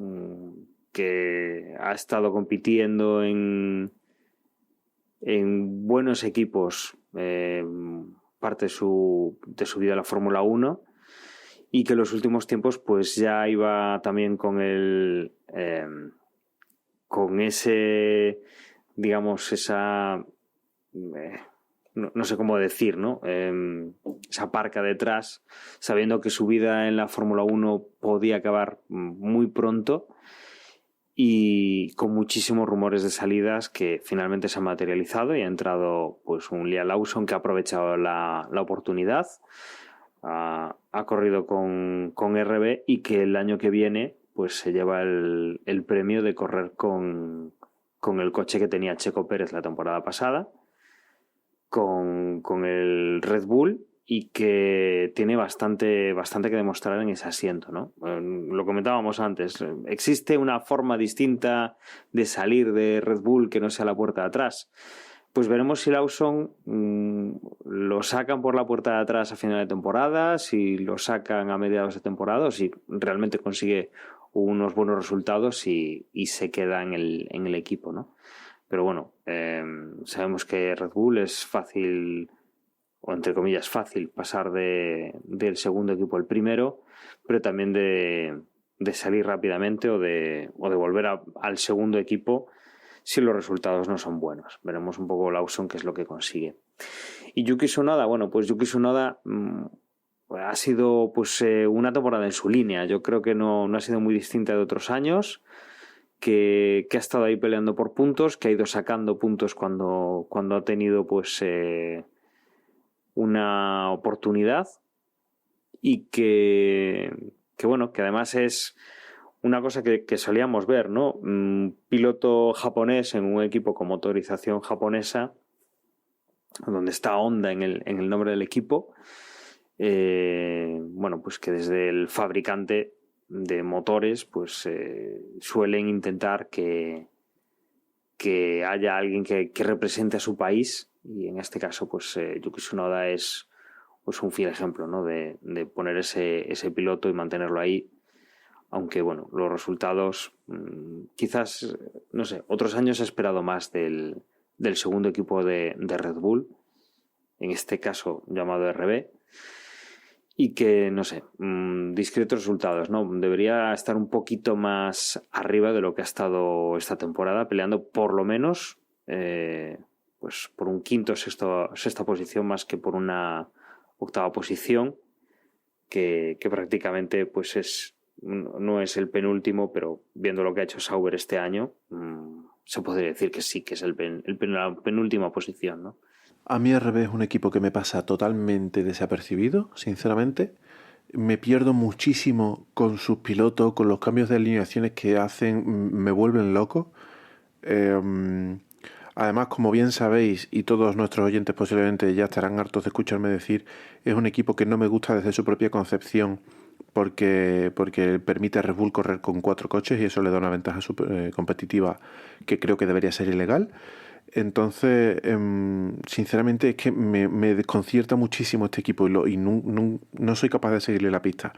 que ha estado compitiendo en buenos equipos parte de su vida en la Fórmula 1, y que en los últimos tiempos pues ya iba también con ese, digamos, esa no sé cómo decir, ¿no? Esa parca detrás, sabiendo que su vida en la Fórmula 1 podía acabar muy pronto, y con muchísimos rumores de salidas que finalmente se han materializado, y ha entrado pues un Liam Lawson que ha aprovechado la oportunidad. ha corrido con RB y que el año que viene pues se lleva el premio de correr con el coche que tenía Checo Pérez la temporada pasada, con el Red Bull, y que tiene bastante que demostrar en ese asiento, ¿no? Lo comentábamos antes, ¿existe una forma distinta de salir de Red Bull que no sea la puerta de atrás? Pues veremos si Lawson lo sacan por la puerta de atrás a final de temporada, si lo sacan a mediados de temporada, o si realmente consigue unos buenos resultados y se queda en el equipo, ¿no? Pero bueno, sabemos que Red Bull es fácil, o entre comillas fácil, pasar del segundo equipo al primero, pero también de salir rápidamente o de volver al segundo equipo si los resultados no son buenos. Veremos un poco Lawson qué es lo que consigue. Y Yuki Tsunoda, bueno, pues Yuki Tsunoda ha sido pues una temporada en su línea. Yo creo que no ha sido muy distinta de otros años, que ha estado ahí peleando por puntos, que ha ido sacando puntos cuando ha tenido pues una oportunidad, y que bueno, que además es una cosa que solíamos ver, ¿no? Un piloto japonés en un equipo con motorización japonesa, donde está Honda en el nombre del equipo, bueno, pues que desde el fabricante de motores pues suelen intentar que haya alguien que represente a su país, y en este caso pues Yuki Tsunoda es pues un fiel ejemplo, ¿no? de poner ese piloto y mantenerlo ahí, aunque bueno, los resultados quizás, no sé, otros años he esperado más del segundo equipo de Red Bull, en este caso llamado RB, y que, no sé, discretos resultados, ¿no? Debería estar un poquito más arriba de lo que ha estado esta temporada, peleando por lo menos pues por un quinto o sexta posición, más que por una octava posición, que prácticamente pues no es el penúltimo, pero viendo lo que ha hecho Sauber este año, se podría decir que sí, que es la penúltima posición, ¿no? A mí RB es un equipo que me pasa totalmente desapercibido, sinceramente. Me pierdo muchísimo con sus pilotos, con los cambios de alineaciones que hacen, me vuelven loco. Además, como bien sabéis, y todos nuestros oyentes posiblemente ya estarán hartos de escucharme decir, es un equipo que no me gusta desde su propia concepción, porque permite a Red Bull correr con 4 coches y eso le da una ventaja competitiva que creo que debería ser ilegal. Entonces, sinceramente es que me desconcierta muchísimo este equipo y no soy capaz de seguirle la pista.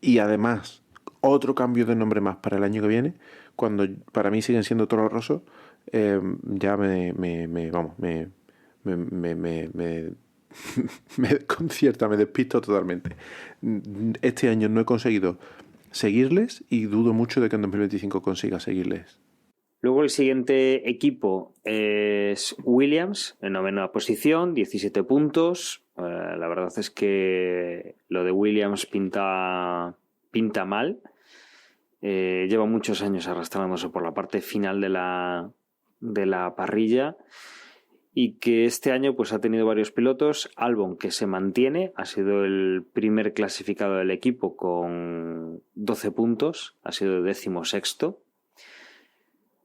Y además, otro cambio de nombre más para el año que viene, cuando para mí siguen siendo Toro Rosso, ya me desconcierta, me despisto totalmente. Este año no he conseguido seguirles y dudo mucho de que en 2025 consiga seguirles. Luego el siguiente equipo es Williams, en 9ª posición, 17 puntos. La verdad es que lo de Williams pinta mal. Lleva muchos años arrastrándose por la parte final de la parrilla, y que este año pues ha tenido varios pilotos. Albon, que se mantiene, ha sido el primer clasificado del equipo con 12 puntos, ha sido 16º.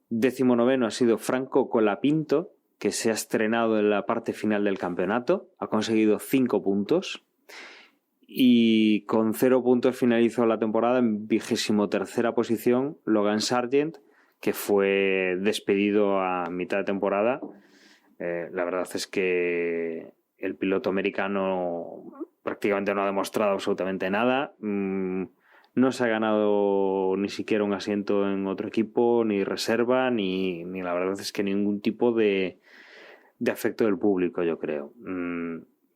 19º ha sido Franco Colapinto, que se ha estrenado en la parte final del campeonato, ha conseguido 5 puntos, y con 0 puntos finalizó la temporada en 23ª posición Logan Sargent, que fue despedido a mitad de temporada. La verdad es que el piloto americano prácticamente no ha demostrado absolutamente nada. No se ha ganado ni siquiera un asiento en otro equipo, ni reserva, ni la verdad es que ningún tipo de afecto del público, yo creo.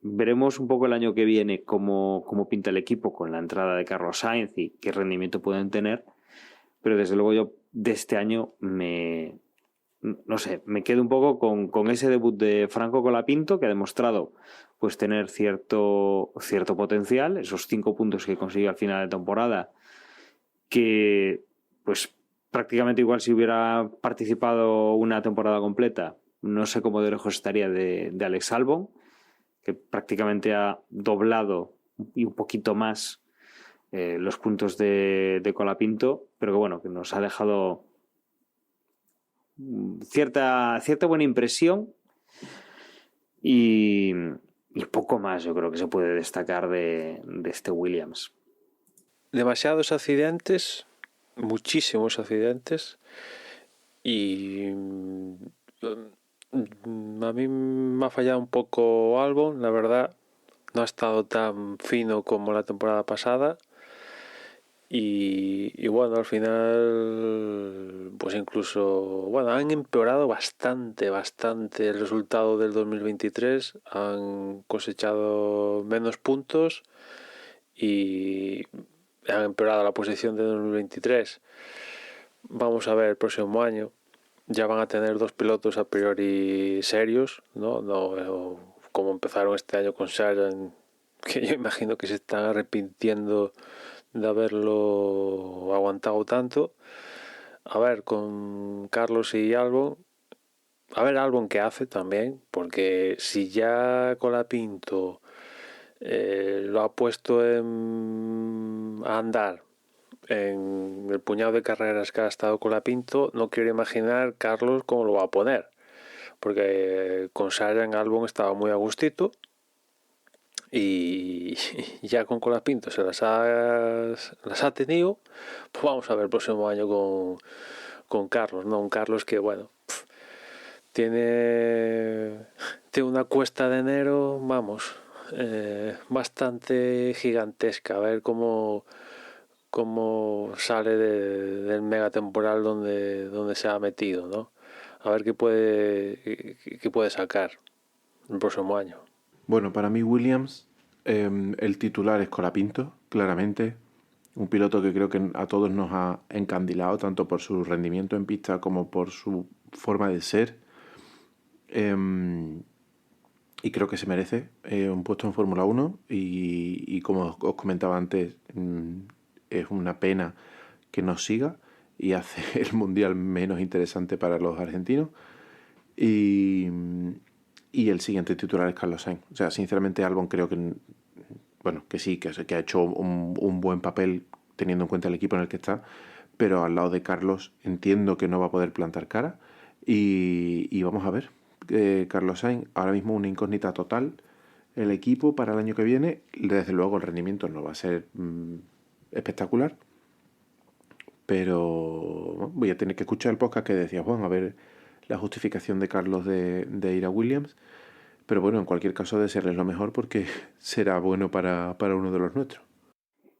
Veremos un poco el año que viene cómo pinta el equipo con la entrada de Carlos Sainz y qué rendimiento pueden tener, pero desde luego yo de este año me quedo un poco con ese debut de Franco Colapinto, que ha demostrado pues tener cierto potencial, esos 5 puntos que consiguió al final de temporada, que pues prácticamente igual si hubiera participado una temporada completa, no sé cómo de lejos estaría de Alex Albon, que prácticamente ha doblado y un poquito más los puntos de Colapinto, pero que bueno, que nos ha dejado cierta buena impresión y poco más yo creo que se puede destacar de este Williams. Demasiados accidentes, muchísimos accidentes, y a mí me ha fallado un poco Albon, la verdad. No ha estado tan fino como la temporada pasada. Y bueno, al final, pues incluso, bueno, han empeorado bastante el resultado del 2023. Han cosechado menos puntos y han empeorado la posición de 2023. Vamos a ver el próximo año. Ya van a tener 2 pilotos a priori serios, ¿no? No como empezaron este año con Sargent, que yo imagino que se están arrepintiendo de haberlo aguantado tanto. A ver, con Carlos y Albon, a ver Albon qué hace también, porque si ya Colapinto lo ha puesto a andar en el puñado de carreras que ha estado Colapinto, no quiero imaginar Carlos cómo lo va a poner, porque con Sargent Albon estaba muy a gustito y ya con Colapinto se las ha tenido. Pues vamos a ver el próximo año con Carlos, ¿no? Un Carlos que, bueno, tiene una cuesta de enero, vamos, bastante gigantesca. A ver cómo sale del mega temporal donde se ha metido, ¿no? A ver qué puede sacar el próximo año. Bueno, para mí Williams, el titular es Colapinto, claramente. Un piloto que creo que a todos nos ha encandilado, tanto por su rendimiento en pista como por su forma de ser. Y creo que se merece un puesto en Fórmula 1 y como os comentaba antes, es una pena que nos siga y hace el Mundial menos interesante para los argentinos. Y el siguiente titular es Carlos Sainz. O sea, sinceramente Albon creo que, bueno, que sí, que ha hecho un buen papel teniendo en cuenta el equipo en el que está, pero al lado de Carlos entiendo que no va a poder plantar cara y vamos a ver. Carlos Sainz, ahora mismo una incógnita total. El equipo para el año que viene, desde luego el rendimiento no va a ser espectacular, pero voy a tener que escuchar el podcast que decía Juan, a ver la justificación de Carlos de ir a Williams, pero bueno, en cualquier caso desearles lo mejor porque será bueno para uno de los nuestros.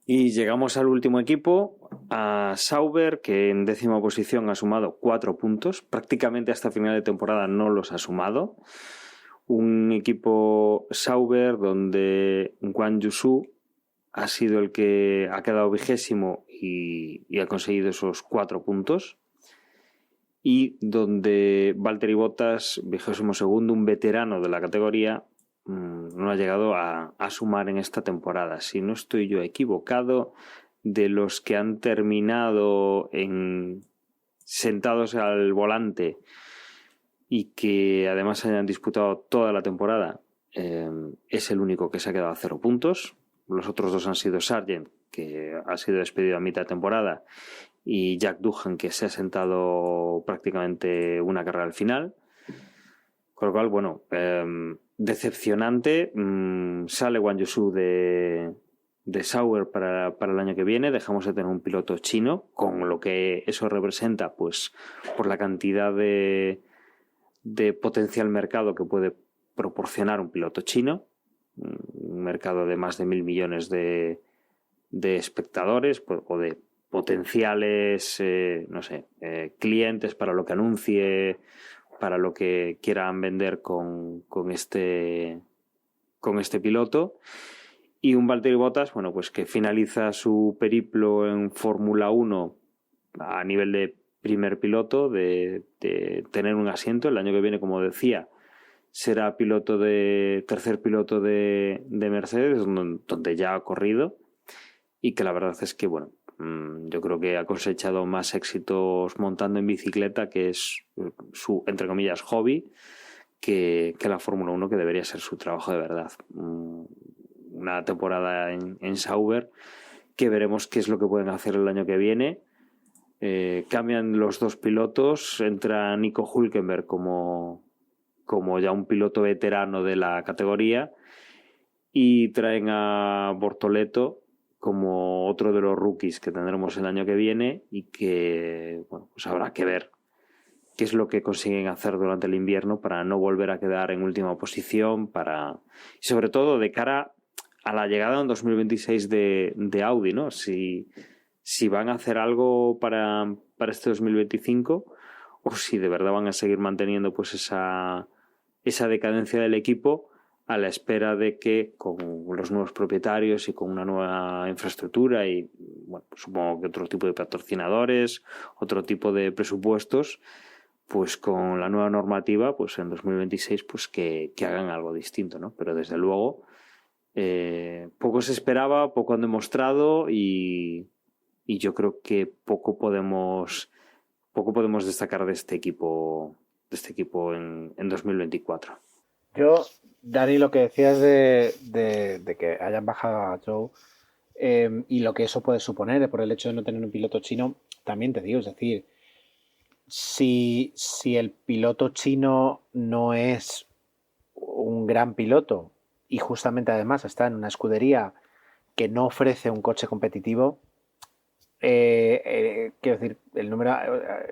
Y llegamos al último equipo, a Sauber, que en 10ª posición ha sumado 4 puntos. Prácticamente hasta final de temporada no los ha sumado. Un equipo Sauber donde Guan Yu Zhou ha sido el que ha quedado 20º y ha conseguido esos 4 puntos. Y donde Valtteri Bottas, 22º, un veterano de la categoría, no ha llegado a sumar en esta temporada. Si no estoy yo equivocado, de los que han terminado sentados al volante y que además hayan disputado toda la temporada, es el único que se ha quedado a 0 puntos. Los otros 2 han sido Sargent, que ha sido despedido a mitad de temporada, y Jack Doohan, que se ha sentado prácticamente una carrera al final. Con lo cual, bueno, decepcionante. Sale Guan Yu Zhou de Sauber para el año que viene. Dejamos de tener un piloto chino, con lo que eso representa, pues por la cantidad de potencial mercado que puede proporcionar un piloto chino. Un mercado de más de 1.000 millones de espectadores o de potenciales clientes para lo que anuncie, para lo que quieran vender con este piloto. Y un Valtteri Bottas, bueno, pues que finaliza su periplo en Fórmula 1 a nivel de primer piloto, de tener un asiento. El año que viene, como decía, será tercer piloto de Mercedes, donde ya ha corrido, y que la verdad es que, bueno, yo creo que ha cosechado más éxitos montando en bicicleta, que es su, entre comillas, hobby, que la Fórmula 1, que debería ser su trabajo de verdad. Un una temporada en Sauber, que veremos qué es lo que pueden hacer el año que viene. Cambian los dos pilotos, entra Nico Hülkenberg como ya un piloto veterano de la categoría y traen a Bortoleto como otro de los rookies que tendremos el año que viene y que, bueno, pues habrá que ver qué es lo que consiguen hacer durante el invierno para no volver a quedar en última posición, y sobre todo de cara a la llegada en 2026 de Audi, ¿no? Si van a hacer algo para este 2025 o si de verdad van a seguir manteniendo pues esa decadencia del equipo a la espera de que con los nuevos propietarios y con una nueva infraestructura y, bueno, pues supongo que otro tipo de patrocinadores, otro tipo de presupuestos, pues con la nueva normativa, pues en 2026 pues que hagan algo distinto, ¿no? Pero desde luego poco se esperaba, poco han demostrado y yo creo que poco podemos destacar de este equipo en 2024. Yo, Dani, lo que decías de que hayan bajado a Joe y lo que eso puede suponer por el hecho de no tener un piloto chino, también te digo, es decir, si el piloto chino no es un gran piloto y justamente además está en una escudería que no ofrece un coche competitivo, quiero decir, el número,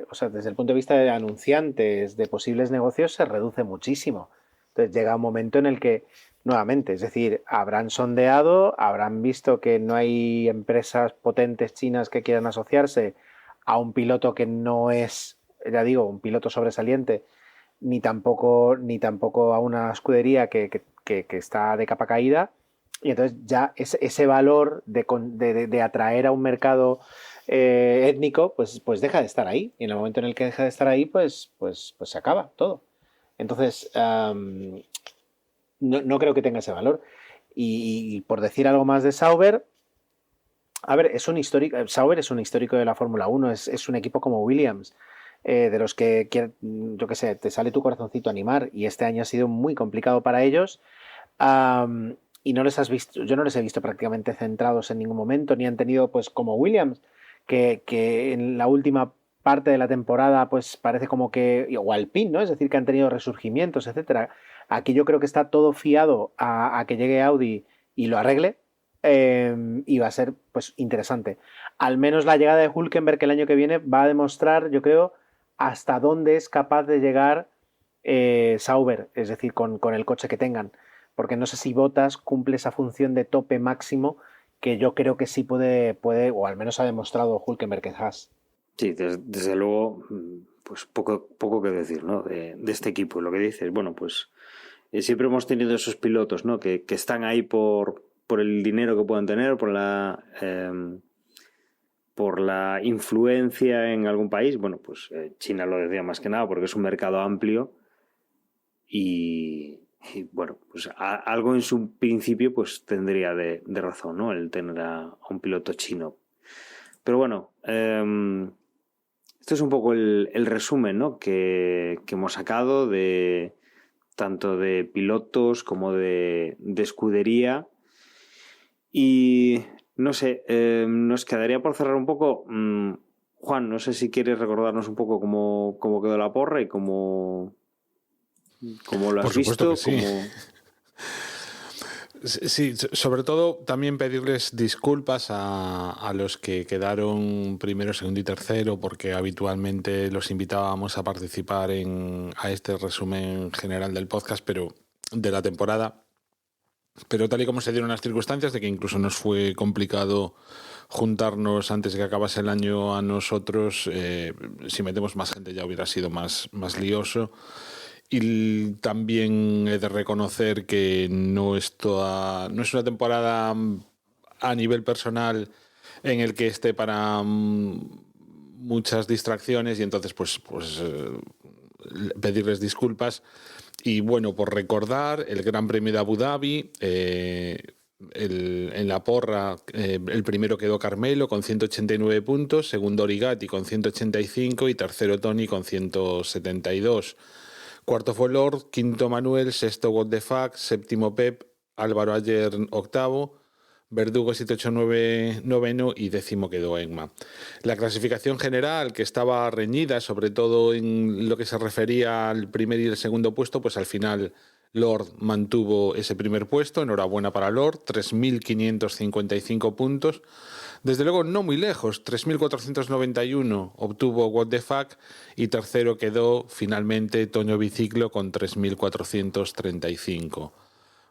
o sea, desde el punto de vista de anunciantes, de posibles negocios, se reduce muchísimo. Entonces llega un momento en el que, nuevamente, es decir, habrán sondeado, habrán visto que no hay empresas potentes chinas que quieran asociarse a un piloto que no es, ya digo, un piloto sobresaliente, ni tampoco a una escudería que está de capa caída. Y entonces ya ese valor de atraer a un mercado étnico, pues deja de estar ahí. Y en el momento en el que deja de estar ahí, pues se acaba todo. Entonces, no creo que tenga ese valor. Y por decir algo más de Sauber, a ver, Sauber es un histórico de la Fórmula 1, es un equipo como Williams, de los que, yo qué sé, te sale tu corazoncito animar, y este año ha sido muy complicado para ellos. Y yo no les he visto prácticamente centrados en ningún momento, ni han tenido, pues como Williams, que en la última parte de la temporada pues parece como que, o Alpine, ¿no? Es decir, que han tenido resurgimientos, etcétera. Aquí yo creo que está todo fiado a que llegue Audi y lo arregle, y va a ser pues interesante. Al menos la llegada de Hülkenberg el año que viene va a demostrar, yo creo, hasta dónde es capaz de llegar Sauber, es decir, con el coche que tengan. Porque no sé si Bottas cumple esa función de tope máximo que yo creo que sí puede o al menos ha demostrado Hülkenberg que es. Sí, desde luego, pues poco que decir, ¿no? De este equipo. Lo que dices, bueno, pues siempre hemos tenido esos pilotos, ¿no? Que están ahí por el dinero que puedan tener, por la influencia en algún país. Bueno, pues China lo decía más que nada porque es un mercado amplio y bueno, pues algo en su principio pues tendría de razón, ¿no? El tener a un piloto chino. Pero bueno, esto es un poco el resumen, ¿no? que hemos sacado de tanto de pilotos como de escudería. Y no sé, nos quedaría por cerrar un poco. Juan, no sé si quieres recordarnos un poco cómo quedó la porra y cómo lo has Por supuesto visto. que sí. Sí, sobre todo también pedirles disculpas a los que quedaron primero, segundo y tercero, porque habitualmente los invitábamos a participar a este resumen general del podcast, pero de la temporada. Pero tal y como se dieron las circunstancias de que incluso nos fue complicado juntarnos antes de que acabase el año a nosotros, si metemos más gente ya hubiera sido más lioso. Y también he de reconocer que no es una temporada a nivel personal en el que esté para muchas distracciones, y entonces pues pedirles disculpas. Y bueno, por recordar, el Gran Premio de Abu Dhabi, en la porra, el primero quedó Carmelo con 189 puntos, segundo Origatti con 185 y tercero Tony con 172. Cuarto fue Lord, quinto Manuel, sexto What the Fuck, séptimo Pep, Álvaro Ayer octavo, Verdugo 789 noveno y décimo quedó Enma. La clasificación general, que estaba reñida, sobre todo en lo que se refería al primer y el segundo puesto, pues al final Lord mantuvo ese primer puesto. Enhorabuena para Lord, 3.555 puntos. Desde luego no muy lejos, 3.491 obtuvo What the Fuck y tercero quedó finalmente Toño Biciclo con 3.435.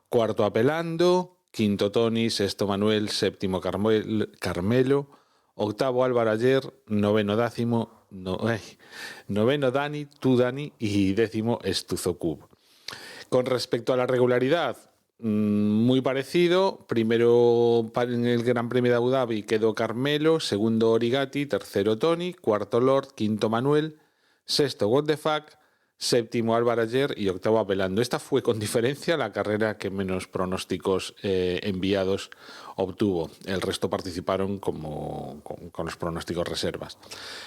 Cuarto Apelando, quinto Tony, sexto Manuel, séptimo Carmelo, octavo Álvaro Ayer, noveno Dani, tú Dani y décimo Estuzocub. Con respecto a la regularidad, muy parecido. Primero en el Gran Premio de Abu Dhabi quedó Carmelo, segundo Origati, tercero Tony, cuarto Lord, quinto Manuel, sexto What the Fuck, séptimo Álvaro Ayer y octavo Apelando. Esta fue con diferencia la carrera que menos pronósticos enviados obtuvo. El resto participaron con los pronósticos reservas.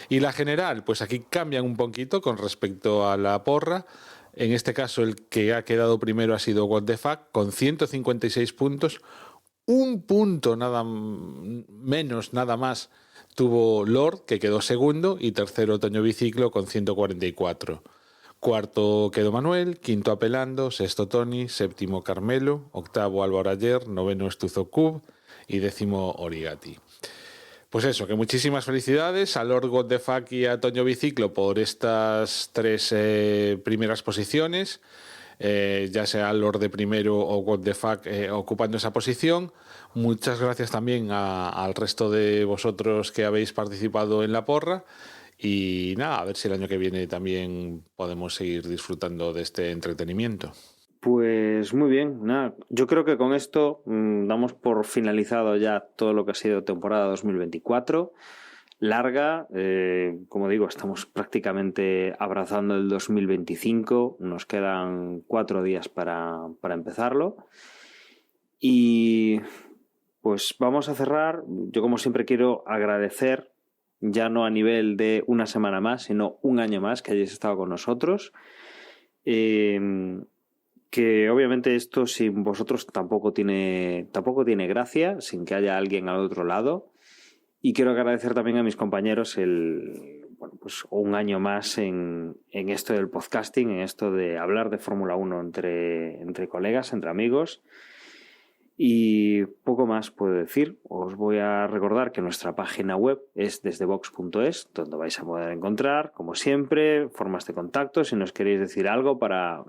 Y la general, pues aquí cambian un poquito con respecto a la porra. En este caso el que ha quedado primero ha sido What the Fuck con 156 puntos. Un punto nada más tuvo Lord, que quedó segundo, y tercero Toño Biciclo con 144. Cuarto quedó Manuel, quinto Apelando, sexto Tony, séptimo Carmelo, octavo Álvaro Ayer, noveno Estuzocub y décimo Origati. Pues eso, que muchísimas felicidades a Lord What the Fuck y a Toño Biciclo por estas tres primeras posiciones, ya sea Lord de primero o What the Fuck ocupando esa posición. Muchas gracias también al resto de vosotros que habéis participado en la porra. Y nada, a ver si el año que viene también podemos seguir disfrutando de este entretenimiento. Pues muy bien, nada, yo creo que con esto damos por finalizado ya todo lo que ha sido temporada 2024. Larga, como digo, estamos prácticamente abrazando el 2025, nos quedan 4 días para empezarlo. Y pues vamos a cerrar. Yo como siempre quiero agradecer, ya no a nivel de una semana más, sino un año más que hayáis estado con nosotros. Que obviamente esto sin vosotros tampoco tiene gracia, sin que haya alguien al otro lado. Y quiero agradecer también a mis compañeros pues un año más en esto del podcasting, en esto de hablar de Fórmula 1 entre colegas, entre amigos. Y poco más puedo decir. Os voy a recordar que nuestra página web es desdebox.es, donde vais a poder encontrar, como siempre, formas de contacto si nos queréis decir algo para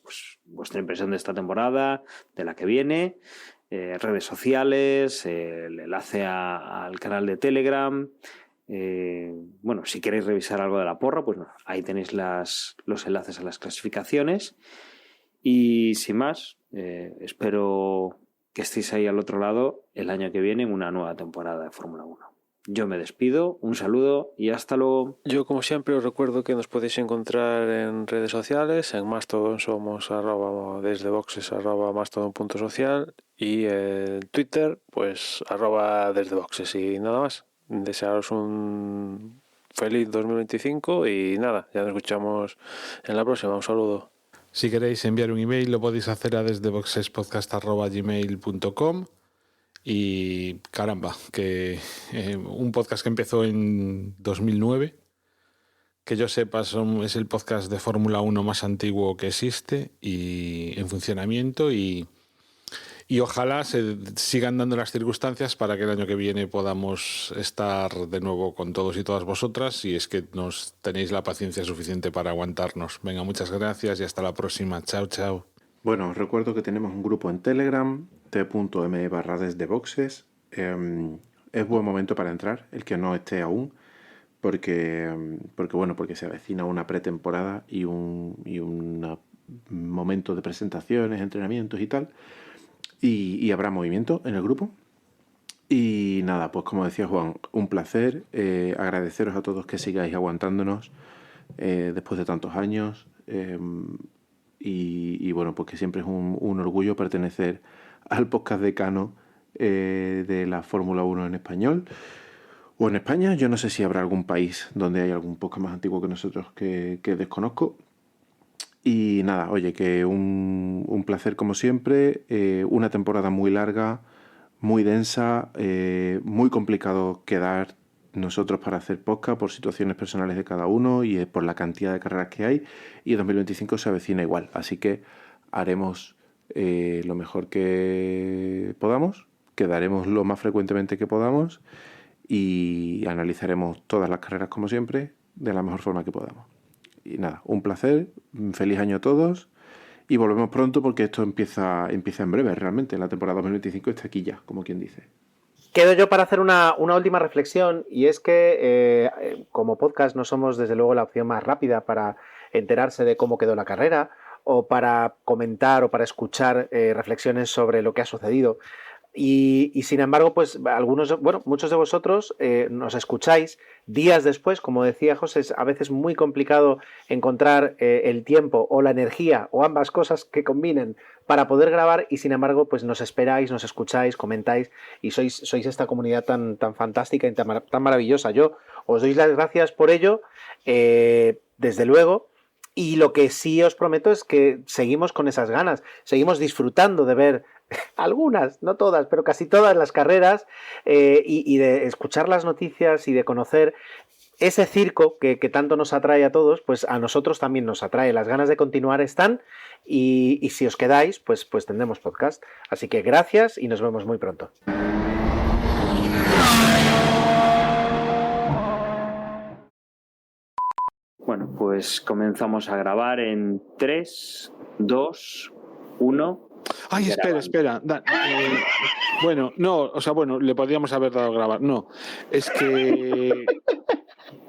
pues vuestra impresión de esta temporada, de la que viene, redes sociales, el enlace al canal de Telegram. Si queréis revisar algo de la porra, pues ahí tenéis los enlaces a las clasificaciones. Y sin más, espero que estéis ahí al otro lado el año que viene en una nueva temporada de Fórmula 1. Yo me despido, un saludo y hasta luego. Yo, como siempre, os recuerdo que nos podéis encontrar en redes sociales. En Mastodon somos @desdeboxes @mastodon.social y en Twitter pues @desdeboxes. Y nada más, desearos un feliz 2025 y nada, ya nos escuchamos en la próxima. Un saludo. Si queréis enviar un email lo podéis hacer a desdeboxespodcast@gmail.com. Y caramba, que un podcast que empezó en 2009, que yo sepa es el podcast de Fórmula 1 más antiguo que existe y en funcionamiento, y ojalá se sigan dando las circunstancias para que el año que viene podamos estar de nuevo con todos y todas vosotras, si es que nos tenéis la paciencia suficiente para aguantarnos. Venga, muchas gracias y hasta la próxima. Chao, chao. Bueno, os recuerdo que tenemos un grupo en Telegram, t.m/desdeboxes. Es buen momento para entrar, el que no esté aún, porque se avecina una pretemporada y un momento de presentaciones, entrenamientos y tal, y habrá movimiento en el grupo. Y nada, pues como decía Juan, un placer, agradeceros a todos que sigáis aguantándonos después de tantos años. Y bueno, pues que siempre es un orgullo pertenecer al podcast decano de la Fórmula 1 en español o en España. Yo no sé si habrá algún país donde hay algún podcast más antiguo que nosotros que desconozco. Y nada, oye, que un placer como siempre, una temporada muy larga, muy densa, muy complicado quedar nosotros para hacer podcast por situaciones personales de cada uno y por la cantidad de carreras que hay, y 2025 se avecina igual, así que haremos lo mejor que podamos, quedaremos lo más frecuentemente que podamos y analizaremos todas las carreras como siempre de la mejor forma que podamos. Y nada, un placer, feliz año a todos y volvemos pronto porque esto empieza en breve realmente. La temporada 2025 está aquí ya, como quien dice. Quedo yo para hacer una última reflexión, y es que como podcast no somos desde luego la opción más rápida para enterarse de cómo quedó la carrera o para comentar o para escuchar reflexiones sobre lo que ha sucedido. Y sin embargo, pues muchos de vosotros nos escucháis días después. Como decía José, es a veces muy complicado encontrar el tiempo o la energía o ambas cosas que combinen para poder grabar, y sin embargo, pues nos esperáis, nos escucháis, comentáis y sois esta comunidad tan fantástica y tan maravillosa. Yo os doy las gracias por ello, desde luego. Y lo que sí os prometo es que seguimos con esas ganas, seguimos disfrutando de ver algunas, no todas, pero casi todas las carreras, y de escuchar las noticias y de conocer ese circo que tanto nos atrae a todos. Pues a nosotros también nos atrae. Las ganas de continuar están, y si os quedáis, pues tendremos podcast. Así que gracias y nos vemos muy pronto. Bueno, pues comenzamos a grabar en 3, 2, 1. Ay, espera. Bueno, no, o sea, bueno, le podríamos haber dado a grabar. No, es que